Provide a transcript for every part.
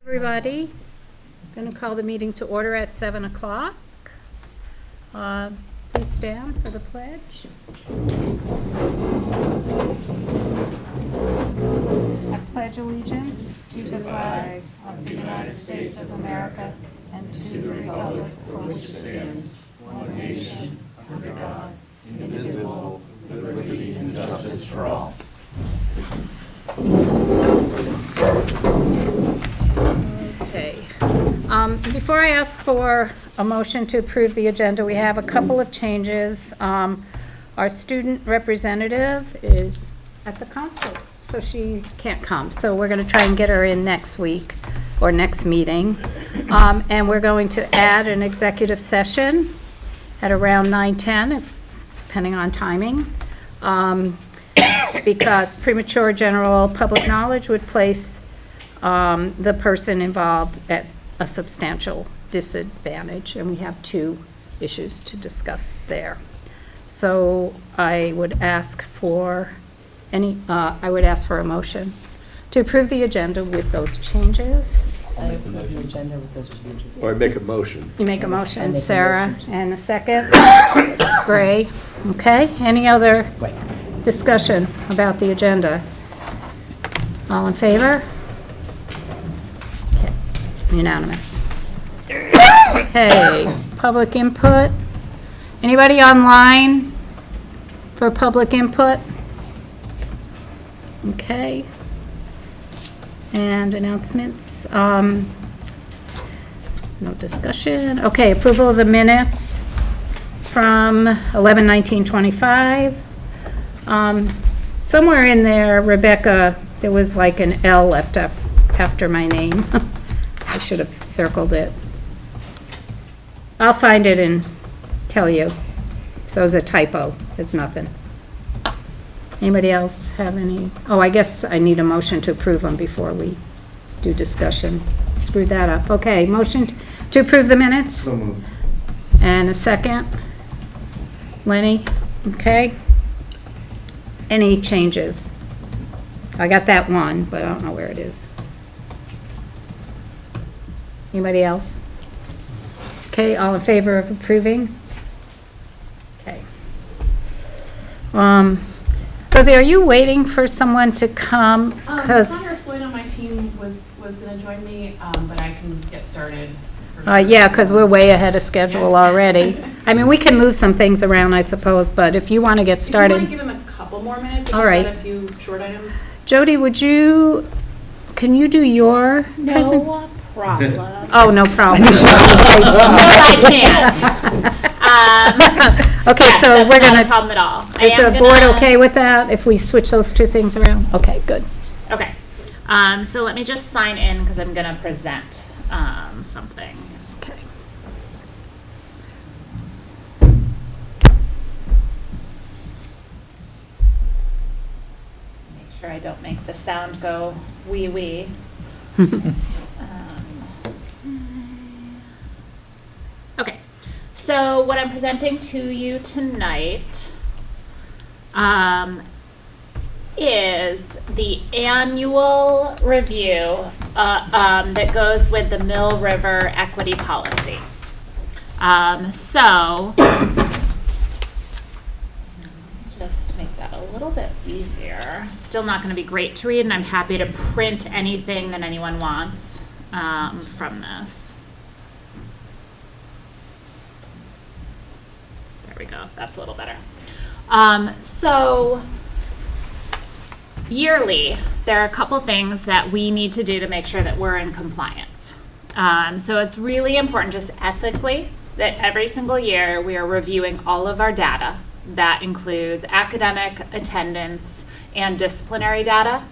Everybody, going to call the meeting to order at 7 o'clock. Please stand for the pledge. I pledge allegiance to the flag of the United States of America and to the republic for which it stands, one nation, under God, indivisible, with liberty and justice for all. Okay. Before I ask for a motion to approve the agenda, we have a couple of changes. Our student representative is at the council, so she can't come. So we're going to try and get her in next week or next meeting. And we're going to add an executive session at around 9:10, depending on timing. Because premature general public knowledge would place the person involved at a substantial disadvantage, and we have two issues to discuss there. So I would ask for a motion to approve the agenda with those changes. I approve the agenda with those changes. Or I make a motion. You make a motion, Sarah, and a second? Gray. Okay, any other discussion about the agenda? All in favor? Okay. Unanimous. Okay, public input. Anybody online for public input? Okay. And announcements. No discussion. Okay, approval of the minutes from 11/19/25. Somewhere in there, Rebecca, there was like an L left after my name. I should have circled it. I'll find it and tell you. So it's a typo, it's nothing. Anybody else have any? Oh, I guess I need a motion to approve them before we do discussion. Screwed that up. Okay, motion to approve the minutes? So moved. And a second? Lenny? Okay. Any changes? I got that one, but I don't know where it is. Anybody else? Okay, all in favor of approving? Okay. Rosie, are you waiting for someone to come? Connor Floyd on my team was going to join me, but I can get started. Yeah, because we're way ahead of schedule already. I mean, we can move some things around, I suppose, but if you want to get started. If you want to give him a couple more minutes, All right. a few short items. Jody, can you do your present? No problem. Oh, no problem. No, I can't. Okay, Yes, so that's we're not a gonna, problem at all. is the board okay with that, if we switch those two things around? Okay, good. Okay. So let me just sign in because I'm going to present something. Okay. Make sure I don't make the sound go wee wee. Okay. So what I'm presenting to you tonight is the annual review that goes with the Mill River Equity Policy. Just make that a little bit easier. Still not going to be great to read, and I'm happy to print anything that anyone wants from this. There we go. That's a little better. So yearly, there are a couple things that we need to do to make sure that we're in compliance. So it's really important, just ethically, that every single year we are reviewing all of our data. That includes academic, attendance, and disciplinary data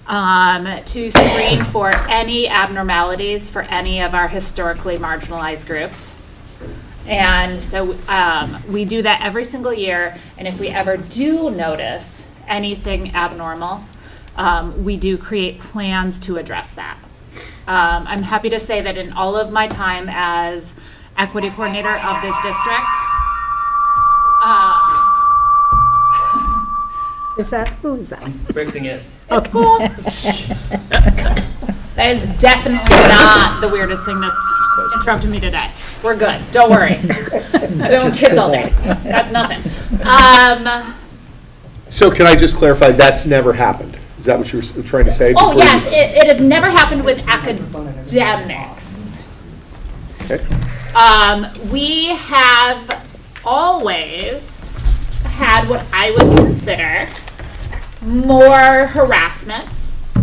to screen for any abnormalities for any of our historically marginalized groups. And so we do that every single year, and if we ever do notice anything abnormal, we do create plans to address that. I'm happy to say that in all of my time as equity coordinator of this district, Is that, who is that? Fixing it. it's cool. That is definitely not the weirdest thing that's interrupted me today. We're good. Don't worry. I've been with kids all day. That's nothing. So can I just clarify, that's never happened? Is that what you were trying to say? Oh, before yes, you- it has never happened with academics. Okay. We have always had what I would consider more harassment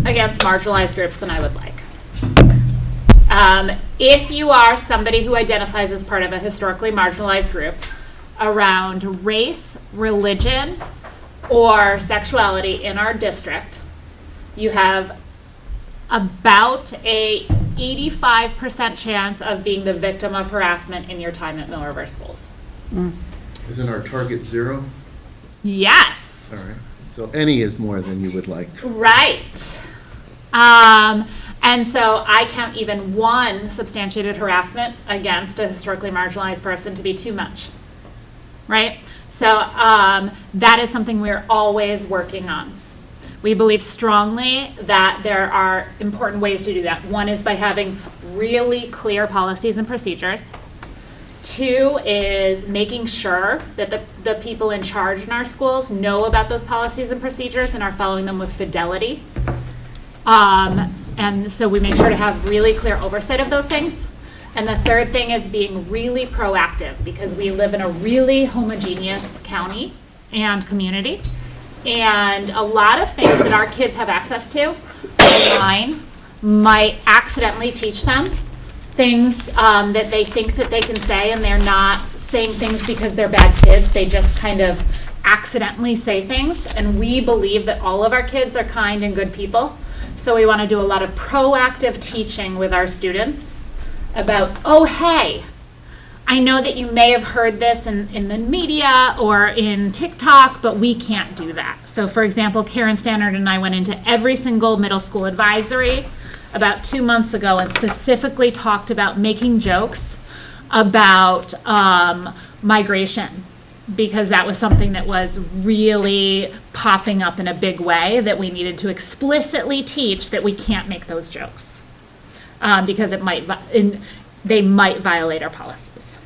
against marginalized groups than I would like. If you are somebody who identifies as part of a historically marginalized group around race, religion, or sexuality in our district, you have about a 85% chance of being the victim of harassment in your time at Mill River schools. Isn't our target 0? Yes. All right. So any is more than you would like. Right. And so I count even one substantiated harassment against a historically marginalized person to be too much. Right? So that is something we're always working on. We believe strongly that there are important ways to do that. One is by having really clear policies and procedures. 2 is making sure that the people in charge in our schools know about those policies and procedures and are following them with fidelity. And so we make sure to have really clear oversight of those things. And the third thing is being really proactive, because we live in a really homogeneous county and community. And a lot of things that our kids have access to online might accidentally teach them things that they think that they can say, and they're not saying things because they're bad kids. They just kind of accidentally say things. And we believe that all of our kids are kind and good people. So we want to do a lot of proactive teaching with our students about, oh, hey, I know that you may have heard this in the media or in TikTok, but we can't do that. So for example, Karen Stannard and I went into every single middle school advisory about 2 months ago and specifically talked about making jokes about migration, because that was something that was really popping up in a big way that we needed to explicitly teach that we can't make those jokes because they might violate our policies.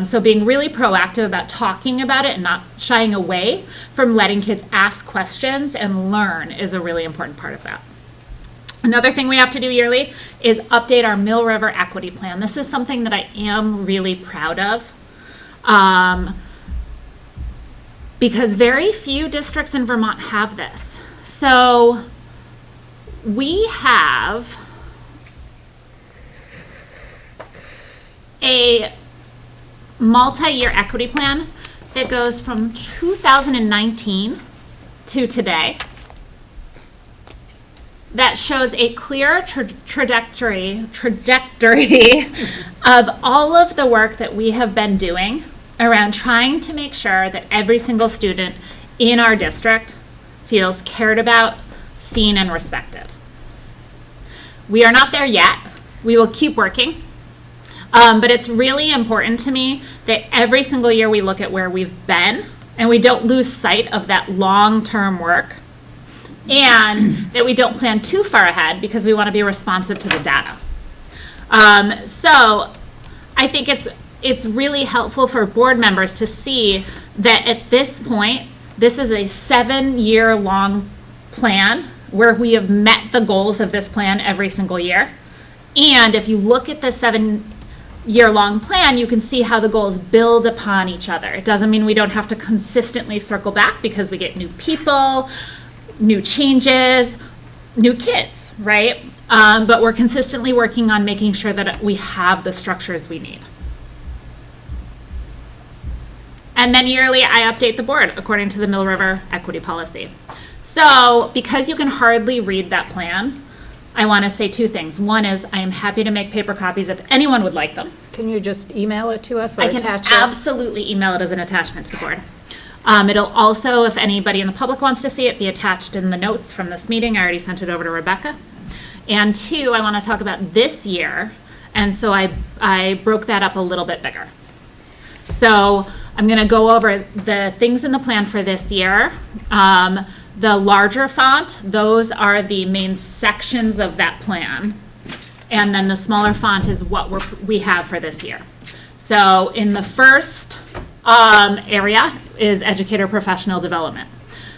So being really proactive about talking about it and not shying away from letting kids ask questions and learn is a really important part of that. Another thing we have to do yearly is update our Mill River Equity Plan. This is something that I am really proud of. Because very few districts in Vermont have this. So we have a multi-year equity plan that goes from 2019 to today that shows a clear trajectory of all of the work that we have been doing around trying to make sure that every single student in our district feels cared about, seen, and respected. We are not there yet. We will keep working. But it's really important to me that every single year we look at where we've been and we don't lose sight of that long-term work, and that we don't plan too far ahead because we want to be responsive to the data. So I think it's really helpful for board members to see that at this point, this is a 7-year-long plan where we have met the goals of this plan every single year. And if you look at the 7-year-long plan, you can see how the goals build upon each other. It doesn't mean we don't have to consistently circle back because we get new people, new changes, new kids, right? But we're consistently working on making sure that we have the structures we need. And then yearly, I update the board according to the Mill River Equity Policy. So because you can hardly read that plan, I want to say 2 things. One is I am happy to make paper copies if anyone would like them. Can you just email it to us or I can attach it? absolutely email it as an attachment to the board. It'll also, if anybody in the public wants to see it, be attached in the notes from this meeting. I already sent it over to Rebecca. And 2, I want to talk about this year. And so I broke that up a little bit bigger. So I'm going to go over the things in the plan for this year, The larger font, those are the main sections of that plan. And then the smaller font is what we have for this year. So in the first area is educator professional development.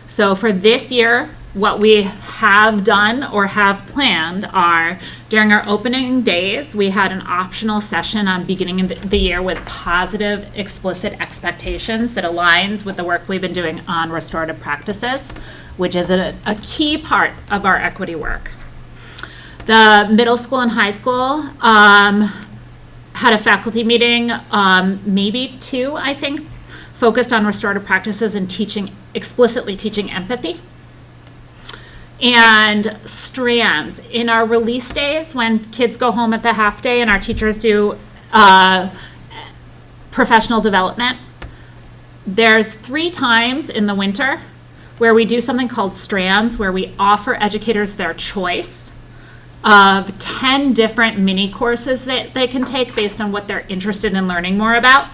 So for this year, what we have done or have planned are, during our opening days, we had an optional session on beginning of the year with positive, explicit expectations that aligns with the work we've been doing on restorative practices, which is a key part of our equity work. The middle school and high school had a faculty meeting, maybe 2, I think, focused on restorative practices and explicitly teaching empathy. And strands. In our release days, when kids go home at the half day and our teachers do professional development, there's 3 times in the winter where we do something called strands, where we offer educators their choice of 10 different mini courses that they can take based on what they're interested in learning more about.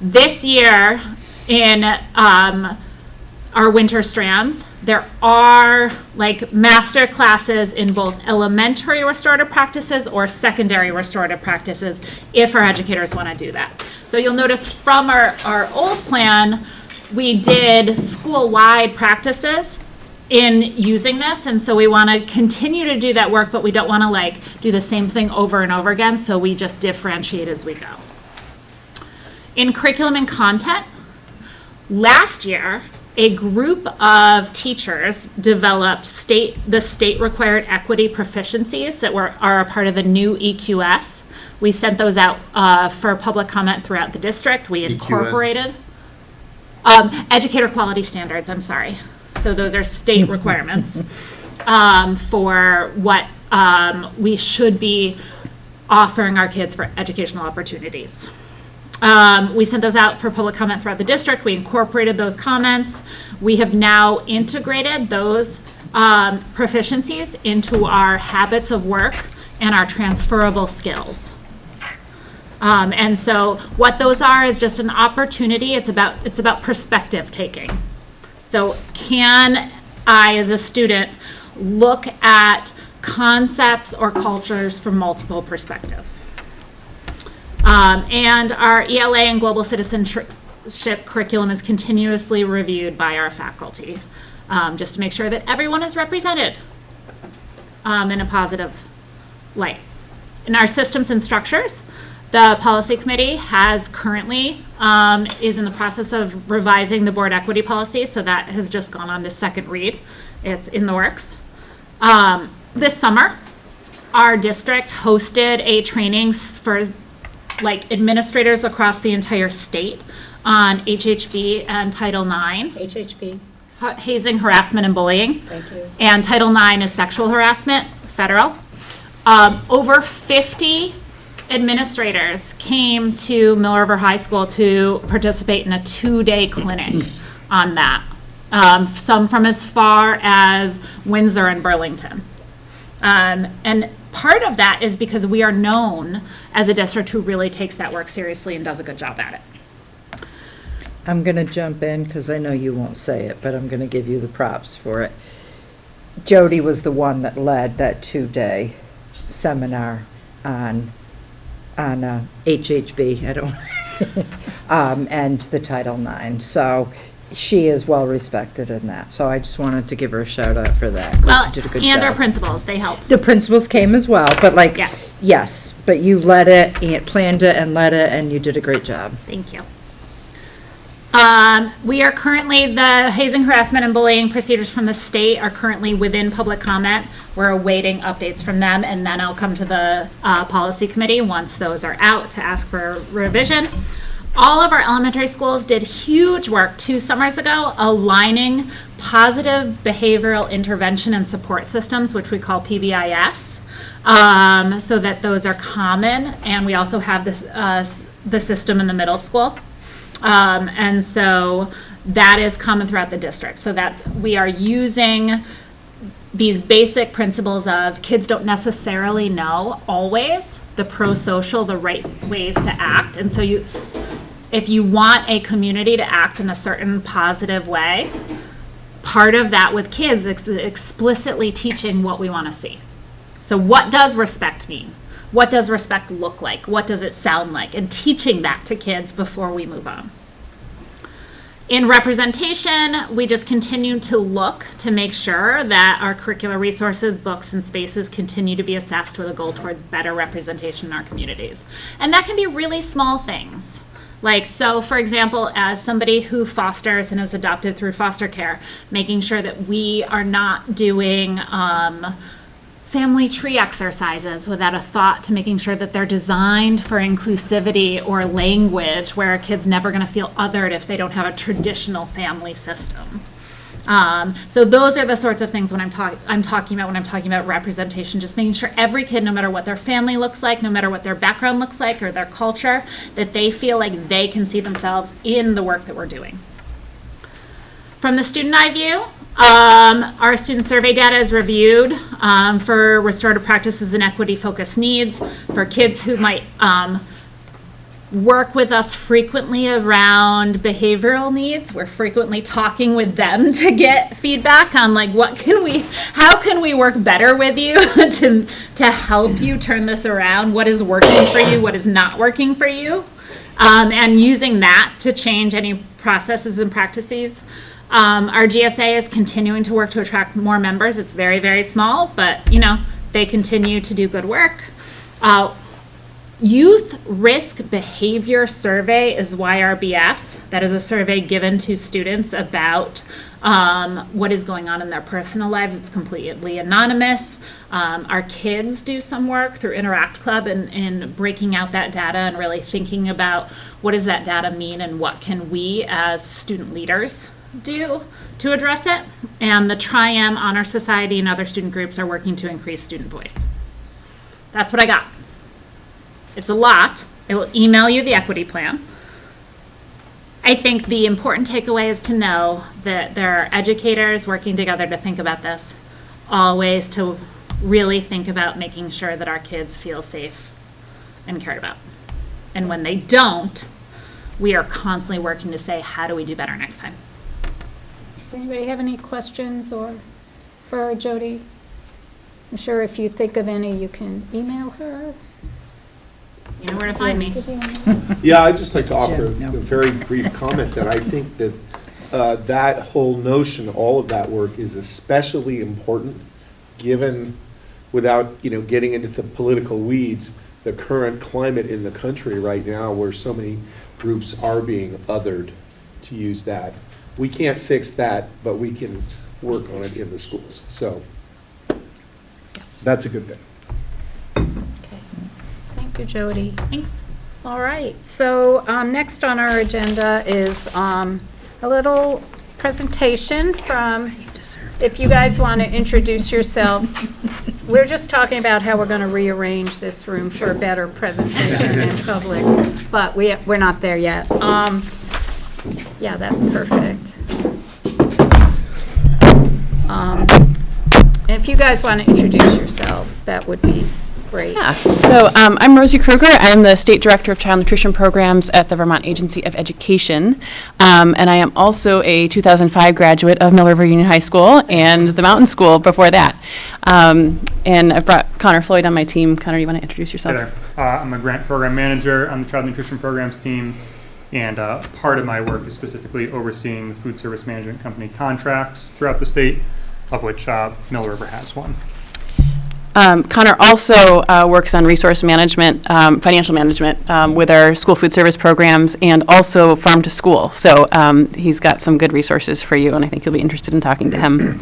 This year, in our winter strands, there are like master classes in both elementary restorative practices or secondary restorative practices if our educators want to do that. So you'll notice from our old plan, we did school-wide practices in using this, and so we want to continue to do that work, but we don't want to like do the same thing over and over again, so we just differentiate as we go. In curriculum and content, last year, a group of teachers developed the state-required equity proficiencies that are a part of the new EQS. We sent those out for public comment throughout the district. We incorporated educator quality standards, I'm sorry. So those are state requirements for what we should be offering our kids for educational opportunities. We sent those out for public comment throughout the district. We incorporated those comments. We have now integrated those proficiencies into our habits of work and our transferable skills. And so what those are is just an opportunity. It's about perspective taking. So can I, as a student, look at concepts or cultures from multiple perspectives? And our ELA and global citizenship curriculum is continuously reviewed by our faculty, just to make sure that everyone is represented in a positive light. In our systems and structures, the policy committee has currently, is in the process of revising the board equity policy, so that has just gone on to second read. It's in the works. This summer, our district hosted a training for like administrators across the entire state on HHB and Title IX. HHB. Hazing, harassment, and bullying. Thank you. And Title IX is sexual harassment, federal. Over 50 administrators came to Mill River High School to participate in a 2-day clinic on that. Some from as far as Windsor and Burlington. And part of that is because we are known as a district who really takes that work seriously and does a good job at it. I'm going to jump in because I know you won't say it, but I'm going to give you the props for it. Jody was the one that led that 2-day seminar on HHB, and the Title IX. So she is well respected in that. So I just wanted to give her a shout out for that. 'Cause Well, she did a good and our job. principals, they help. The principals came as well, but like, Yeah. yes, but you led it, and planned it and led it, and you did a great job. Thank you. We are currently, the hazing, harassment, and bullying procedures from the state are currently within public comment. We're awaiting updates from them, and then I'll come to the policy committee once those are out to ask for revision. All of our elementary schools did huge work 2 summers ago aligning positive behavioral intervention and support systems, which we call PBIS, so that those are common. And we also have this, the system in the middle school. And so that is common throughout the district, so that we are using these basic principles of kids don't necessarily know always the pro-social, the right ways to act. And so if you want a community to act in a certain positive way, part of that with kids is explicitly teaching what we want to see. So what does respect mean? What does respect look like? What does it sound like? And teaching that to kids before we move on. In representation, we just continue to look to make sure that our curricular resources, books, and spaces continue to be assessed with a goal towards better representation in our communities. And that can be really small things. Like, so for example, as somebody who fosters and is adopted through foster care, making sure that we are not doing family tree exercises without a thought to making sure that they're designed for inclusivity or language where a kid's never going to feel othered if they don't have a traditional family system. So those are the sorts of things when I'm talking about representation, just making sure every kid, no matter what their family looks like, no matter what their background looks like or their culture, that they feel like they can see themselves in the work that we're doing. From the student eye view, our student survey data is reviewed for restorative practices and equity-focused needs for kids who might work with us frequently around behavioral needs. We're frequently talking with them to get feedback on like how can we work better with you to help you turn this around? What is working for you? What is not working for you? And using that to change any processes and practices. Our GSA is continuing to work to attract more members. It's very, very small, but they continue to do good work. Youth Risk Behavior Survey is YRBS. That is a survey given to students about what is going on in their personal lives. It's completely anonymous. Our kids do some work through Interact Club in breaking out that data and really thinking about what does that data mean and what can we as student leaders do to address it. And the Tri-M Honor Society and other student groups are working to increase student voice. That's what I got. It's a lot. I will email you the equity plan. I think the important takeaway is to know that there are educators working together to think about this, always to really think about making sure that our kids feel safe and cared about. And when they don't, we are constantly working to say, how do we do better next time? Does anybody have any questions or for Jody? I'm sure if you think of any, you can email her. You know where to find me. Yeah, I'd just like to offer Jim, no. a very brief comment that I think that that whole notion, all of that work is especially important given, without getting into the political weeds, the current climate in the country right now where so many groups are being othered, to use that. We can't fix that, but we can work on it in the schools. So that's a good thing. Thank you, Jody. Thanks. All right, so next on our agenda is a little presentation from, if you guys want to introduce yourselves. We're just talking about how we're going to rearrange this room for a better presentation in public, but we're not there yet. Yeah, that's perfect. And if you guys want to introduce yourselves, that would be great. Yeah, so I'm Rosie Kruger. I'm the State Director of Child Nutrition Programs at the Vermont Agency of Education. And I am also a 2005 graduate of Mill River Union High School and the Mountain School before that. And I've brought Connor Floyd on my team. Connor, you want to introduce yourself? Hey there. I'm a grant program manager on the Child Nutrition Programs team. And part of my work is specifically overseeing food service management company contracts throughout the state, of which Mill River has one. Connor also works on resource management, financial management with our school food service programs and also farm to school. So he's got some good resources for you, and I think you'll be interested in talking to him.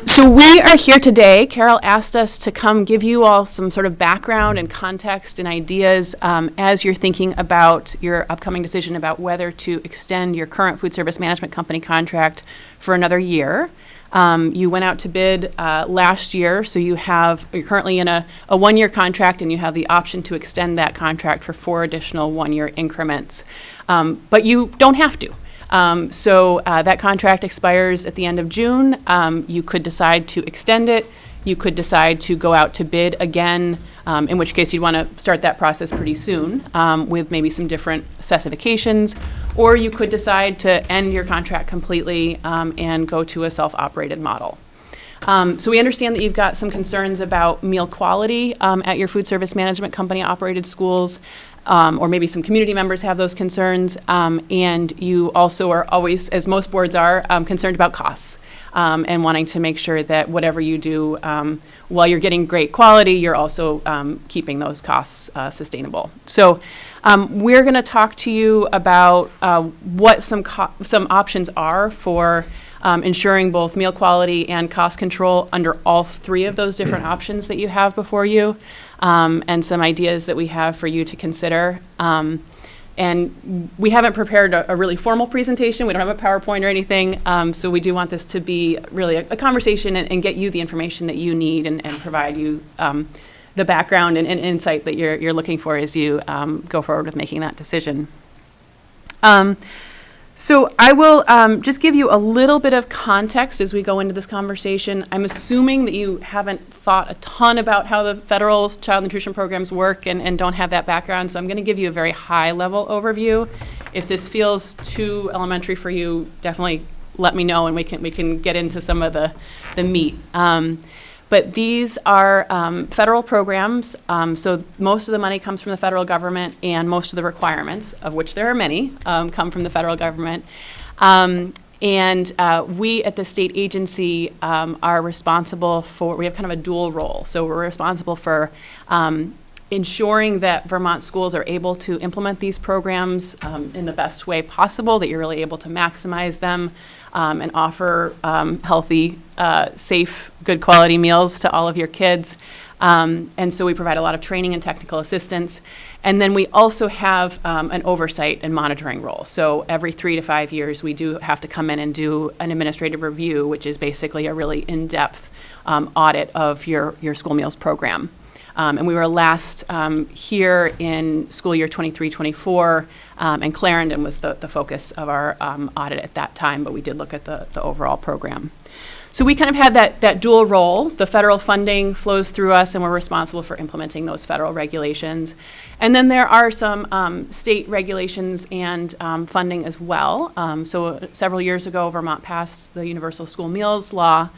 So we are here today. Carol asked us to come give you all some sort of background and context and ideas as you're thinking about your upcoming decision about whether to extend your current food service management company contract for another year. You went out to bid last year, so you're currently in a one-year contract, and you have the option to extend that contract for 4 additional one-year increments. But you don't have to. So that contract expires at the end of June. You could decide to extend it. You could decide to go out to bid again, in which case you'd want to start that process pretty soon with maybe some different specifications. Or you could decide to end your contract completely and go to a self-operated model. So we understand that you've got some concerns about meal quality at your food service management company operated schools, or maybe some community members have those concerns. And you also are always, as most boards are, concerned about costs and wanting to make sure that whatever you do, while you're getting great quality, you're also keeping those costs sustainable. So we're going to talk to you about what some options are for ensuring both meal quality and cost control under all three of those different options that you have before you, and some ideas that we have for you to consider. And we haven't prepared a really formal presentation. We don't have a PowerPoint or anything, so we do want this to be really a conversation and get you the information that you need and provide you the background and insight that you're looking for as you go forward with making that decision. So I will just give you a little bit of context as we go into this conversation. I'm assuming that you haven't thought a ton about how the federal child nutrition programs work and don't have that background, so I'm going to give you a very high-level overview. If this feels too elementary for you, definitely let me know and we can get into some of the meat. But these are federal programs, so most of the money comes from the federal government, and most of the requirements, of which there are many, come from the federal government. And we at the state agency are responsible for, we have kind of a dual role. So we're responsible for ensuring that Vermont schools are able to implement these programs in the best way possible, that you're really able to maximize them and offer healthy, safe, good quality meals to all of your kids. And so we provide a lot of training and technical assistance. And then we also have an oversight and monitoring role. So every 3 to 5 years, we do have to come in and do an administrative review, which is basically a really in-depth audit of your school meals program. And we were last here in school year 23-24, and Clarendon was the focus of our audit at that time, but we did look at the overall program. So we kind of had that dual role. The federal funding flows through us, and we're responsible for implementing those federal regulations. And then there are some state regulations and funding as well. So several years ago, Vermont passed the Universal School Meals Law,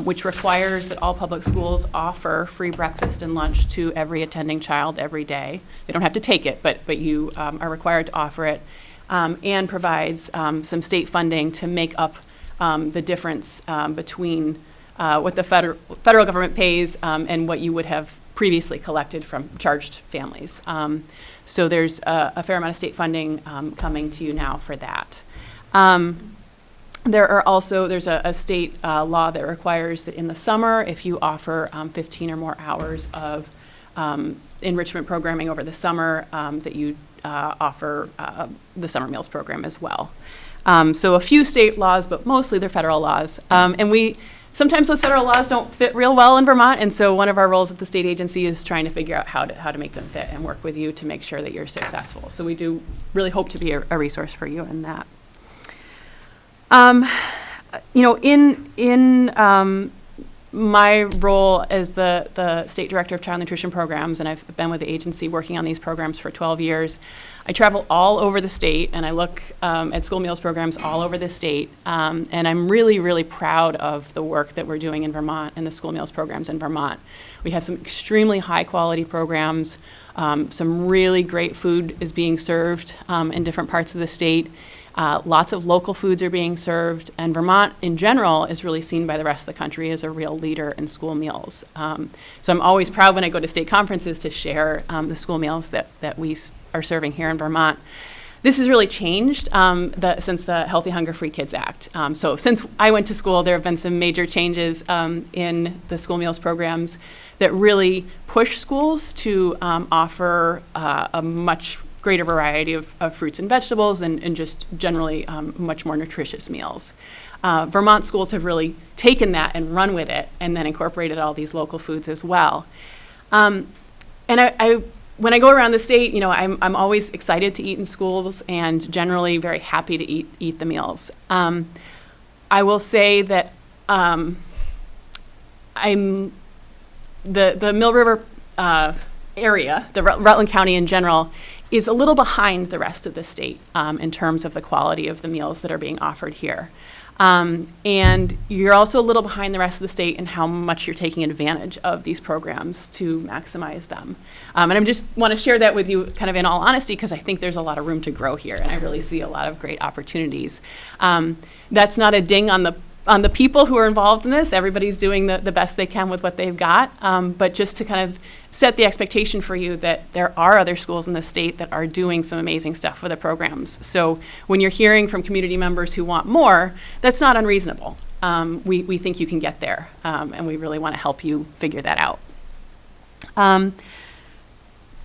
which requires that all public schools offer free breakfast and lunch to every attending child every day. They don't have to take it, but you are required to offer it, and provides some state funding to make up the difference between what the federal government pays and what you would have previously collected from charged families. So there's a fair amount of state funding coming to you now for that. There's a state law that requires that in the summer, if you offer 15 or more hours of enrichment programming over the summer, that you offer the summer meals program as well. So a few state laws, but mostly they're federal laws. And sometimes those federal laws don't fit real well in Vermont, and so one of our roles at the state agency is trying to figure out how to make them fit and work with you to make sure that you're successful. So we do really hope to be a resource for you in that. In my role as the State Director of Child Nutrition Programs, and I've been with the agency working on these programs for 12 years, I travel all over the state, and I look at school meals programs all over the state, and I'm really, really proud of the work that we're doing in Vermont and the school meals programs in Vermont. We have some extremely high-quality programs. Some really great food is being served in different parts of the state. Lots of local foods are being served, and Vermont in general is really seen by the rest of the country as a real leader in school meals. So I'm always proud when I go to state conferences to share the school meals that we are serving here in Vermont. This has really changed since the Healthy Hunger Free Kids Act. So since I went to school, there have been some major changes in the school meals programs that really push schools to offer a much greater variety of fruits and vegetables and just generally much more nutritious meals. Vermont schools have really taken that and run with it and then incorporated all these local foods as well. And when I go around the state, I'm always excited to eat in schools and generally very happy to eat the meals. I will say that I'm the Mill River area, the Rutland County in general, is a little behind the rest of the state in terms of the quality of the meals that are being offered here. And you're also a little behind the rest of the state in how much you're taking advantage of these programs to maximize them. And I just want to share that with you kind of in all honesty, because I think there's a lot of room to grow here, and I really see a lot of great opportunities. That's not a ding on the people who are involved in this. Everybody's doing the best they can with what they've got, but just to kind of set the expectation for you that there are other schools in the state that are doing some amazing stuff with the programs. So when you're hearing from community members who want more, that's not unreasonable. We think you can get there, and we really want to help you figure that out.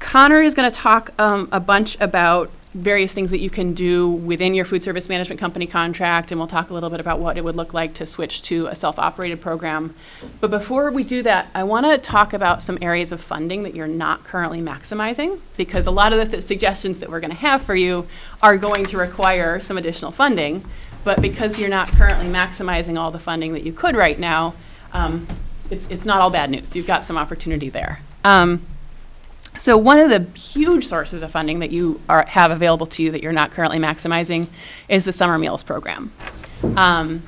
Connor is going to talk a bunch about various things that you can do within your food service management company contract, and we'll talk a little bit about what it would look like to switch to a self-operated program. But before we do that, I want to talk about some areas of funding that you're not currently maximizing, because a lot of the suggestions that we're going to have for you are going to require some additional funding, but because you're not currently maximizing all the funding that you could right now, it's not all bad news. You've got some opportunity there. So one of the huge sources of funding that you have available to you that you're not currently maximizing is the summer meals program. There have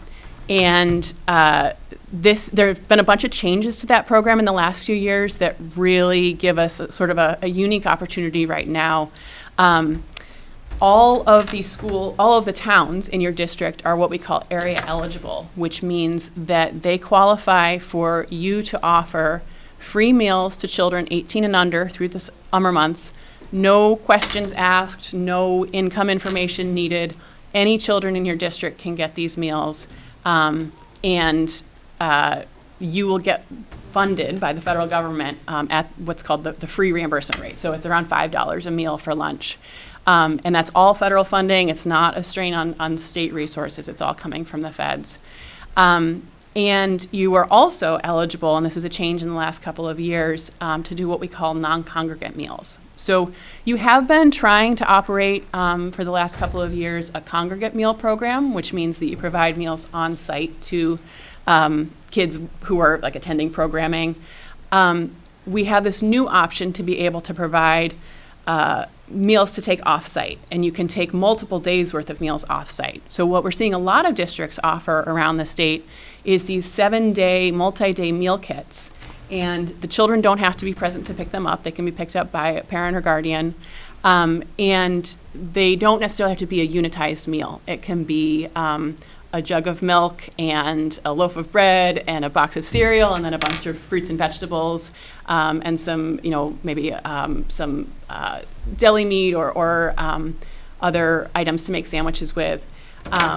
been a bunch of changes to that program in the last few years that really give us sort of a unique opportunity right now. All of the towns in your district are what we call area eligible, which means that they qualify for you to offer free meals to children 18 and under through the summer months, no questions asked, no income information needed. Any children in your district can get these meals, and you will get funded by the federal government at what's called the free reimbursement rate. So it's around $5 a meal for lunch. And that's all federal funding. It's not a strain on state resources. It's all coming from the feds. And you are also eligible, and this is a change in the last couple of years, to do what we call non-congregate meals. So you have been trying to operate for the last couple of years a congregate meal program, which means that you provide meals on site to kids who are like attending programming. We have this new option to be able to provide meals to take off-site, and you can take multiple days worth of meals off-site. So what we're seeing a lot of districts offer around the state is these 7-day, multi-day meal kits. And the children don't have to be present to pick them up. They can be picked up by a parent or guardian. And they don't necessarily have to be a unitized meal. It can be a jug of milk and a loaf of bread and a box of cereal and then a bunch of fruits and vegetables and some, maybe some deli meat or other items to make sandwiches with,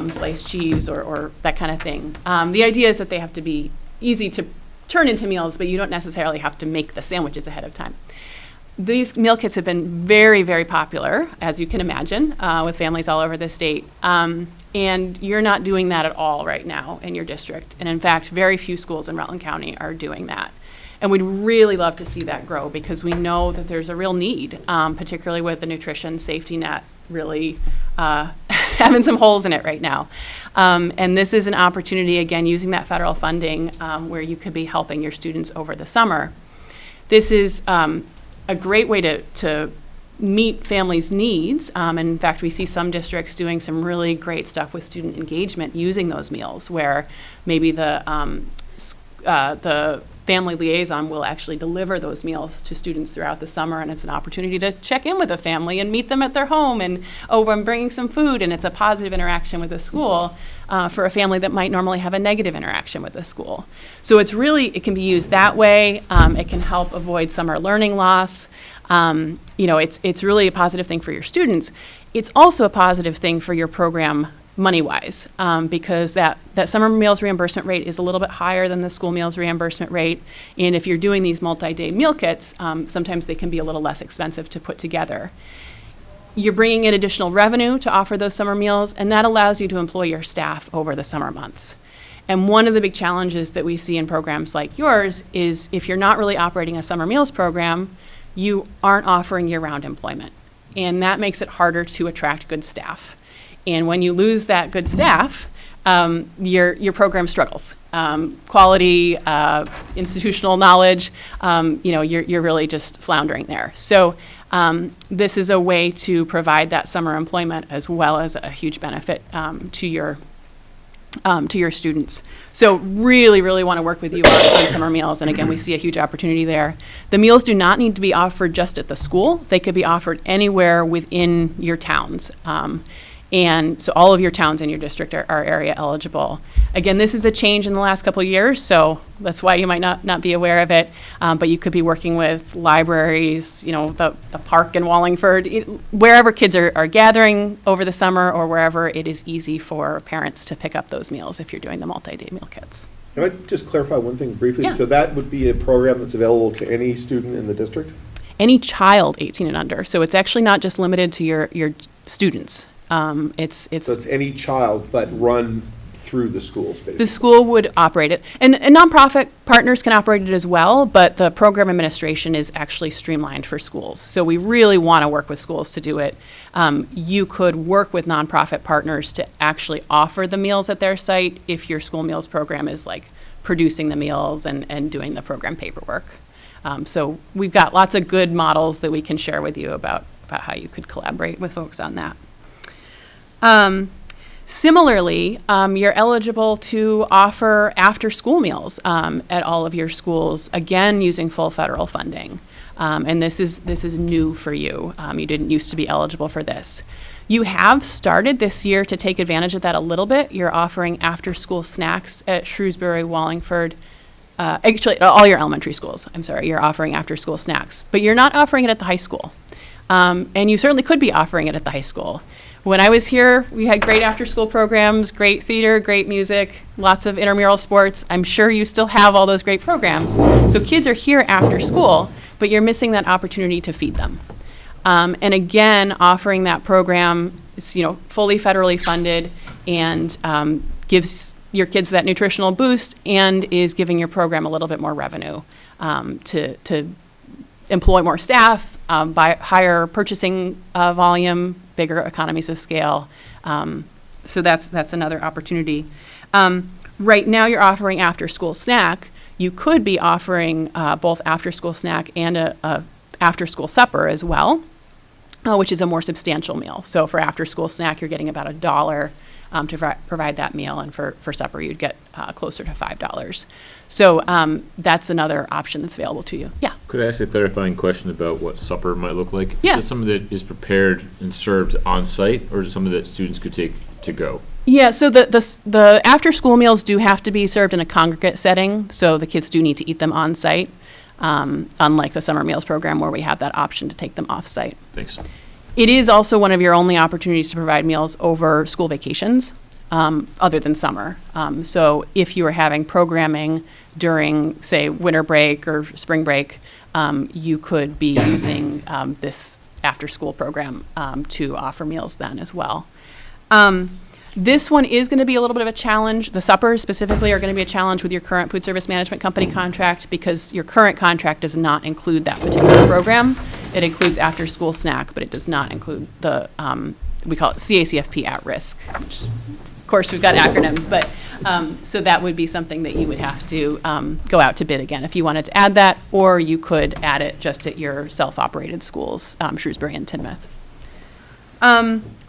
sliced cheese or that kind of thing. The idea is that they have to be easy to turn into meals, but you don't necessarily have to make the sandwiches ahead of time. These meal kits have been very, very popular, as you can imagine, with families all over the state. And you're not doing that at all right now in your district. And in fact, very few schools in Rutland County are doing that. And we'd really love to see that grow because we know that there's a real need, particularly with the nutrition safety net really having some holes in it right now. And this is an opportunity, again, using that federal funding where you could be helping your students over the summer. This is a great way to meet families' needs. And in fact, we see some districts doing some really great stuff with student engagement using those meals where maybe the family liaison will actually deliver those meals to students throughout the summer, and it's an opportunity to check in with a family and meet them at their home and, I'm bringing some food, and it's a positive interaction with the school for a family that might normally have a negative interaction with the school. So it can be used that way. It can help avoid summer learning loss. It's really a positive thing for your students. It's also a positive thing for your program money-wise, because that summer meals reimbursement rate is a little bit higher than the school meals reimbursement rate. And if you're doing these multi-day meal kits, sometimes they can be a little less expensive to put together. You're bringing in additional revenue to offer those summer meals, and that allows you to employ your staff over the summer months. And one of the big challenges that we see in programs like yours is if you're not really operating a summer meals program, you aren't offering year-round employment. And that makes it harder to attract good staff. And when you lose that good staff, your program struggles. Quality, institutional knowledge, you're really just floundering there. So this is a way to provide that summer employment as well as a huge benefit to your students. So really, really want to work with you on summer meals. And again, we see a huge opportunity there. The meals do not need to be offered just at the school. They could be offered anywhere within your towns. And so all of your towns in your district are area eligible. Again, this is a change in the last couple of years, so that's why you might not be aware of it. But you could be working with libraries, the park in Wallingford, wherever kids are gathering over the summer or wherever it is easy for parents to pick up those meals if you're doing the multi-day meal kits. Can I just clarify one thing briefly? Yeah. So that would be a program that's available to any student in the district? Any child 18 and under. So it's actually not just limited to your students. So it's any child, but run through the schools, basically. The school would operate it. And nonprofit partners can operate it as well, but the program administration is actually streamlined for schools. So we really want to work with schools to do it. You could work with nonprofit partners to actually offer the meals at their site if your school meals program is like producing the meals and doing the program paperwork. So we've got lots of good models that we can share with you about how you could collaborate with folks on that. Similarly, you're eligible to offer after-school meals at all of your schools, again, using full federal funding. And this is new for you. You didn't used to be eligible for this. You have started this year to take advantage of that a little bit. You're offering after-school snacks at Shrewsbury, Wallingford, actually, at all your elementary schools. I'm sorry, you're offering after-school snacks. But you're not offering it at the high school. And you certainly could be offering it at the high school. When I was here, we had great after-school programs, great theater, great music, lots of intramural sports. I'm sure you still have all those great programs. So kids are here after school, but you're missing that opportunity to feed them. And again, offering that program is, fully federally funded and gives your kids that nutritional boost and is giving your program a little bit more revenue to employ more staff, buy higher purchasing volume, bigger economies of scale. So that's another opportunity. Right now you're offering after-school snack. You could be offering both after-school snack and a after-school supper as well, which is a more substantial meal. So for after-school snack, you're getting about $1 to provide that meal, and for supper you'd get closer to $5. So that's another option that's available to you. Yeah. Could I ask a clarifying question about what supper might look like? Yeah. Is it something that is prepared and served on site, or is it something that students could take to go? Yeah, so the after-school meals do have to be served in a congregate setting, so the kids do need to eat them on site, unlike the summer meals program where we have that option to take them off site. Thanks. It is also one of your only opportunities to provide meals over school vacations, other than summer. So if you are having programming during, say, winter break or spring break, you could be using this after-school program to offer meals then as well. This one is going to be a little bit of a challenge. The suppers specifically are going to be a challenge with your current food service management company contract because your current contract does not include that particular program. It includes after-school snack, but it does not include the, we call it CACFP at risk, which, of course, we've got acronyms, but so that would be something that you would have to go out to bid again if you wanted to add that, or you could add it just at your self-operated schools, Shrewsbury and Tinmouth.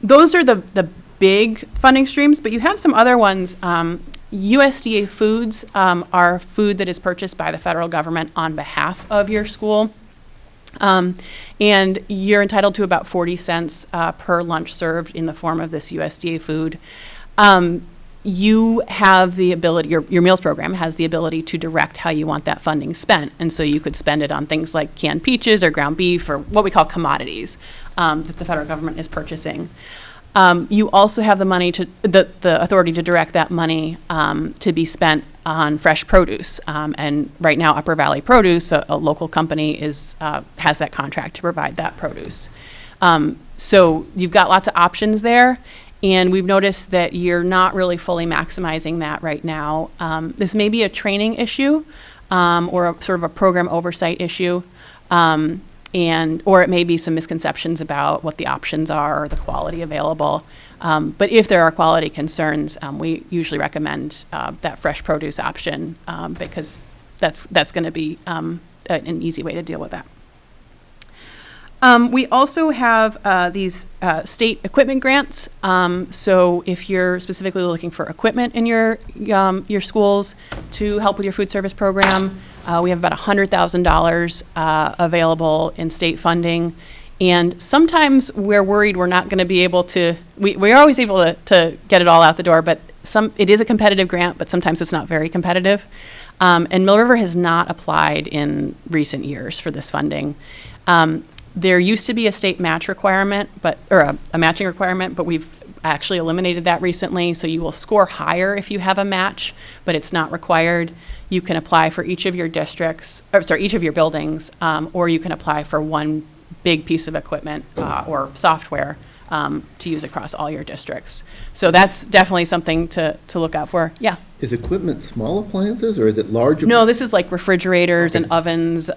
Those are the big funding streams, but you have some other ones. USDA foods are food that is purchased by the federal government on behalf of your school. And you're entitled to about 40 cents per lunch served in the form of this USDA food. You have the ability, your meals program has the ability to direct how you want that funding spent. And so you could spend it on things like canned peaches or ground beef or what we call commodities that the federal government is purchasing. You also have the money the authority to direct that money to be spent on fresh produce. And right now, Upper Valley Produce, a local company, has that contract to provide that produce. So you've got lots of options there. And we've noticed that you're not really fully maximizing that right now. This may be a training issue or a sort of a program oversight issue. Or it may be some misconceptions about what the options are or the quality available. But if there are quality concerns, we usually recommend that fresh produce option because that's going to be an easy way to deal with that. We also have these state equipment grants. So if you're specifically looking for equipment in your schools to help with your food service program, we have about $100,000 available in state funding. And sometimes we're worried we're not going to be able to, we're always able to get it all out the door, but it is a competitive grant, but sometimes it's not very competitive. And Mill River has not applied in recent years for this funding. There used to be a state match requirement, or a matching requirement, but we've actually eliminated that recently. So you will score higher if you have a match, but it's not required. You can apply for each of your districts, each of your buildings, or you can apply for one big piece of equipment or software to use across all your districts. So that's definitely something to look out for. Yeah. Is equipment small appliances or is it large? No, this is like refrigerators and ovens.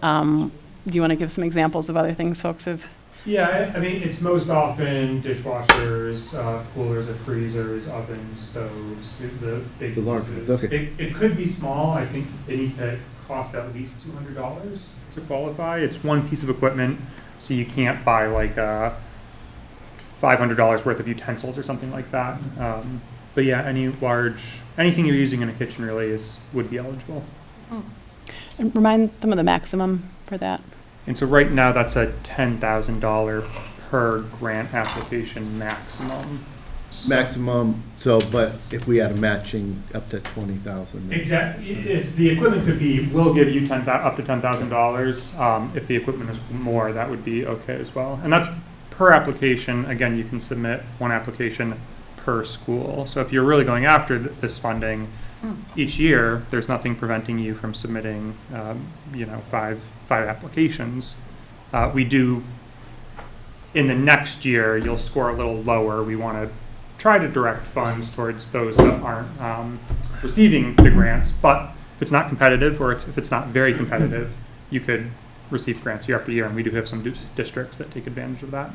Do you want to give some examples of other things folks have? Yeah, I mean, it's most often dishwashers, coolers or freezers, ovens, stoves, the big The large pieces. ones, okay. It could be small. I think it needs to cost at least $200 to qualify. It's one piece of equipment, so you can't buy like $500 worth of utensils or something like that. But yeah, anything you're using in a kitchen really would be eligible. And remind them of the maximum for that. And so right now, that's a $10,000 per grant application maximum. Maximum, but if we had a matching up to 20,000. Exactly. If the equipment we'll give you up to $10,000. If the equipment is more, that would be okay as well. And that's per application. Again, you can submit one application per school. So if you're really going after this funding each year, there's nothing preventing you from submitting, five applications. We do, in the next year, you'll score a little lower. We want to try to direct funds towards those that aren't receiving the grants. But if it's not competitive, or if it's not very competitive, you could receive grants year after year. And we do have some districts that take advantage of that.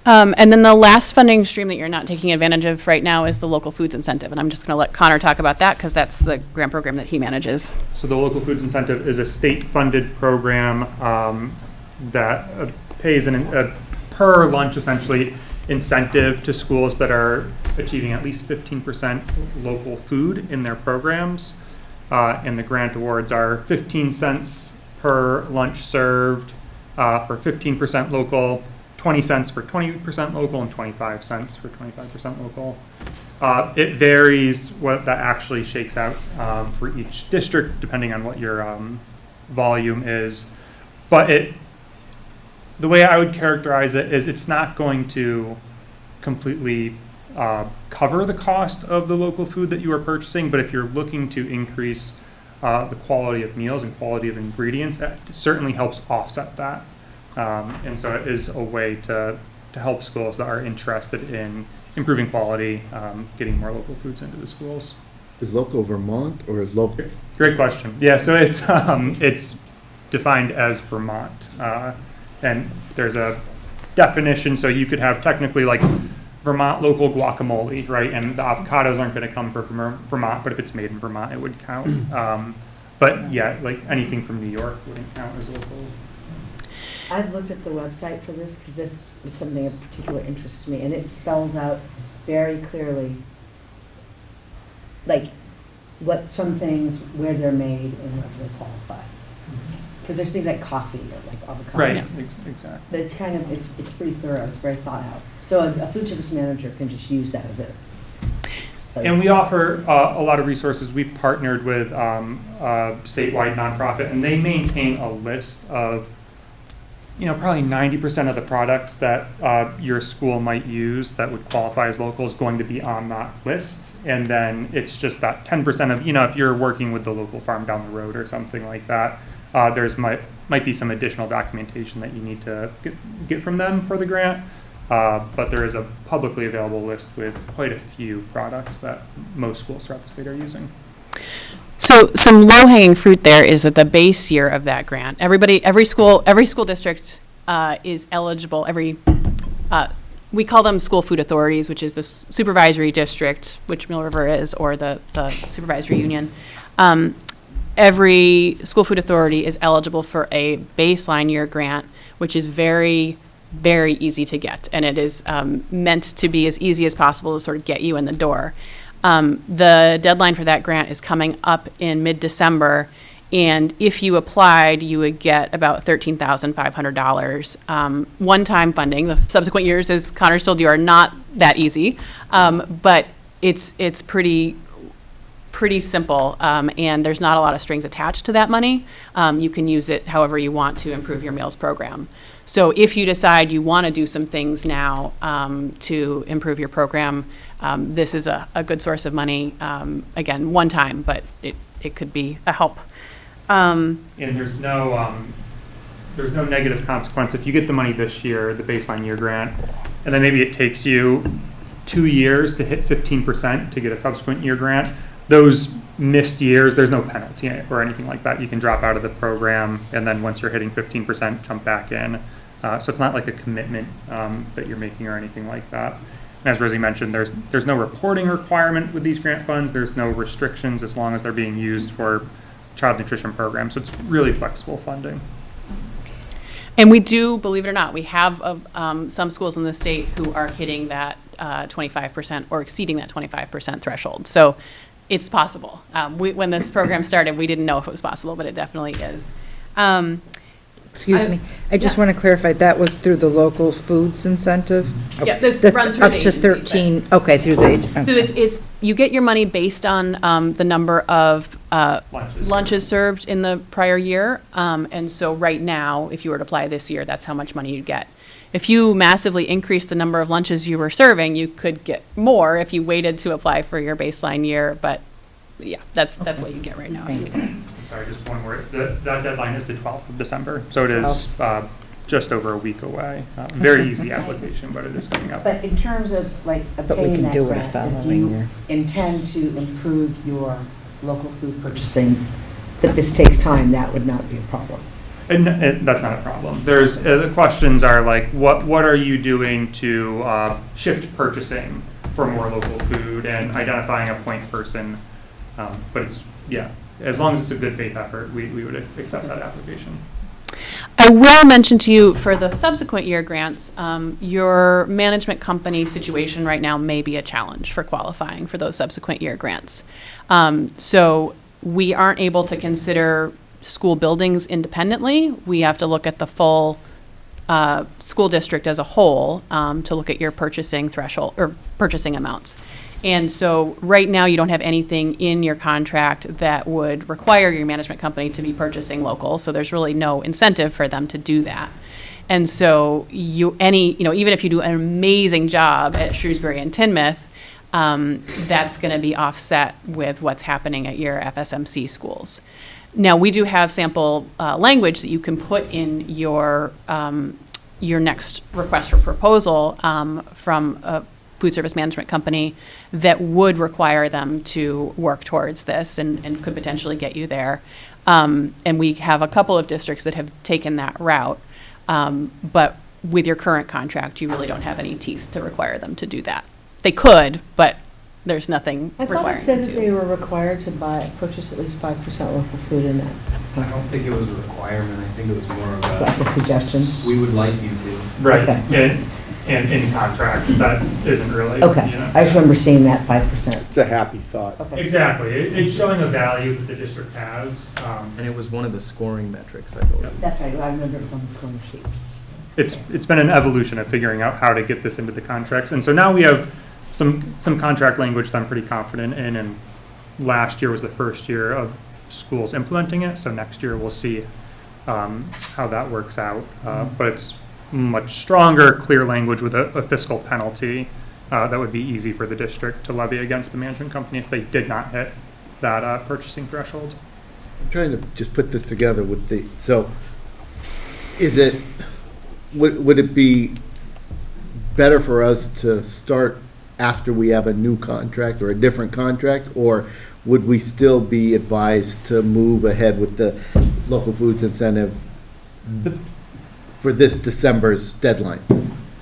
And then the last funding stream that you're not taking advantage of right now is the local foods incentive. And I'm just going to let Connor talk about that because that's the grant program that he manages. So the local foods incentive is a state-funded program that pays a per lunch, essentially, incentive to schools that are achieving at least 15% local food in their programs. And the grant awards are 15 cents per lunch served for 15% local, 20 cents for 20% local, and 25 cents for 25% local. It varies what that actually shakes out for each district, depending on what your volume is. But the way I would characterize it is it's not going to completely cover the cost of the local food that you are purchasing, but if you're looking to increase the quality of meals and quality of ingredients, it certainly helps offset that. And so it is a way to help schools that are interested in improving quality, getting more local foods into the schools. Is local Vermont or is local? Great question. Yeah, so it's defined as Vermont. And there's a definition, so you could have technically like Vermont local guacamole, right? And the avocados aren't going to come from Vermont, but if it's made in Vermont, it would count. But yeah, like anything from New York wouldn't count as local. I've looked at the website for this because this was something of particular interest to me, and it spells out very clearly, like, what some things, where they're made and whether they qualify. Because there's things like coffee or like avocado. Right, exactly. But it's kind of, it's pretty thorough, it's very thought out. So a food service manager can just use that as a. And we offer a lot of resources. We've partnered with a statewide nonprofit, and they maintain a list of probably 90% of the products that your school might use that would qualify as local is going to be on that list. And then it's just that 10% of, if you're working with the local farm down the road or something like that, there's might be some additional documentation that you need to get from them for the grant. But there is a publicly available list with quite a few products that most schools throughout the state are using. So some low-hanging fruit there is that the base year of that grant, every school district is eligible, every we call them school food authorities, which is the supervisory district, which Mill River is, or the supervisory union. Every school food authority is eligible for a baseline year grant, which is very, very easy to get. And it is meant to be as easy as possible to sort of get you in the door. The deadline for that grant is coming up in mid-December. And if you applied, you would get about $13,500 one-time funding. The subsequent years, as Connor's told you, are not that easy, but it's pretty simple, and there's not a lot of strings attached to that money. You can use it however you want to improve your meals program. So if you decide you want to do some things now to improve your program, this is a good source of money. Again, one time, but it could be a help. And there's no negative consequence if you get the money this year, the baseline year grant, and then maybe it takes you 2 years to hit 15% to get a subsequent year grant. Those missed years, there's no penalty or anything like that. You can drop out of the program, and then once you're hitting 15%, jump back in. So it's not like a commitment that you're making or anything like that. And as Rosie mentioned, there's no reporting requirement with these grant funds. There's no restrictions as long as they're being used for child nutrition programs. So it's really flexible funding. And we do, believe it or not, we have some schools in the state who are hitting that 25% or exceeding that 25% threshold. So it's possible. When this program started, we didn't know if it was possible, but it definitely is. Excuse me, I just want to clarify, that was through the local foods incentive? Yeah, that's The- run through up the to agency, 13, okay, through the, okay. So it's you get your money based on the number of lunches served in the prior year. And so right now, if you were to apply this year, that's how much money you'd get. If you massively increase the number of lunches you were serving, you could get more if you waited to apply for your baseline year. But yeah, that's what you get right now. Sorry, just one more. That deadline is the 12th of December, so it is just over a week away. Very easy application, but it is coming up. But in terms of like we obtaining can that do it a grant, if following you year. intend to improve your local food purchasing, but this takes time, that would not be a problem. And that's not a problem. There's the questions are like, what are you doing to shift purchasing for more local food and identifying a point person. But it's, yeah, as long as it's a good faith effort, we would accept that application. I will mention to you for the subsequent year grants, your management company situation right now may be a challenge for qualifying for those subsequent year grants. So we aren't able to consider school buildings independently. We have to look at the full school district as a whole to look at your purchasing threshold or purchasing amounts. And so right now you don't have anything in your contract that would require your management company to be purchasing local. So there's really no incentive for them to do that. And so even if you do an amazing job at Shrewsbury and Tinmouth, that's going to be offset with what's happening at your FSMC schools. Now, we do have sample language that you can put in your next request for proposal from a food service management company that would require them to work towards this and could potentially get you there. And we have a couple of districts that have taken that route. But with your current contract, you really don't have any teeth to require them to do that. They could, but there's nothing I thought requiring it said them that to. they were required to purchase at least 5% local food in that. I don't think it was a requirement, I think it was more of Is that a a, suggestion? we would like you to. Right. Okay. And in contracts, that isn't really. Okay, I just remember seeing that 5%. It's a happy thought. Okay. Exactly. It's showing a value that the district has. And it was one of the scoring metrics, I believe. That's right, I remember it was on the scoring sheet. It's been an evolution of figuring out how to get this into the contracts. And so now we have some contract language that I'm pretty confident in, and last year was the first year of schools implementing it, so next year we'll see how that works out. But it's much stronger, clear language with a fiscal penalty that would be easy for the district to levy against the management company if they did not hit that purchasing threshold. I'm trying to just put this together with so is it, would it be better for us to start after we have a new contract or a different contract, or would we still be advised to move ahead with the local foods incentive for this December's deadline?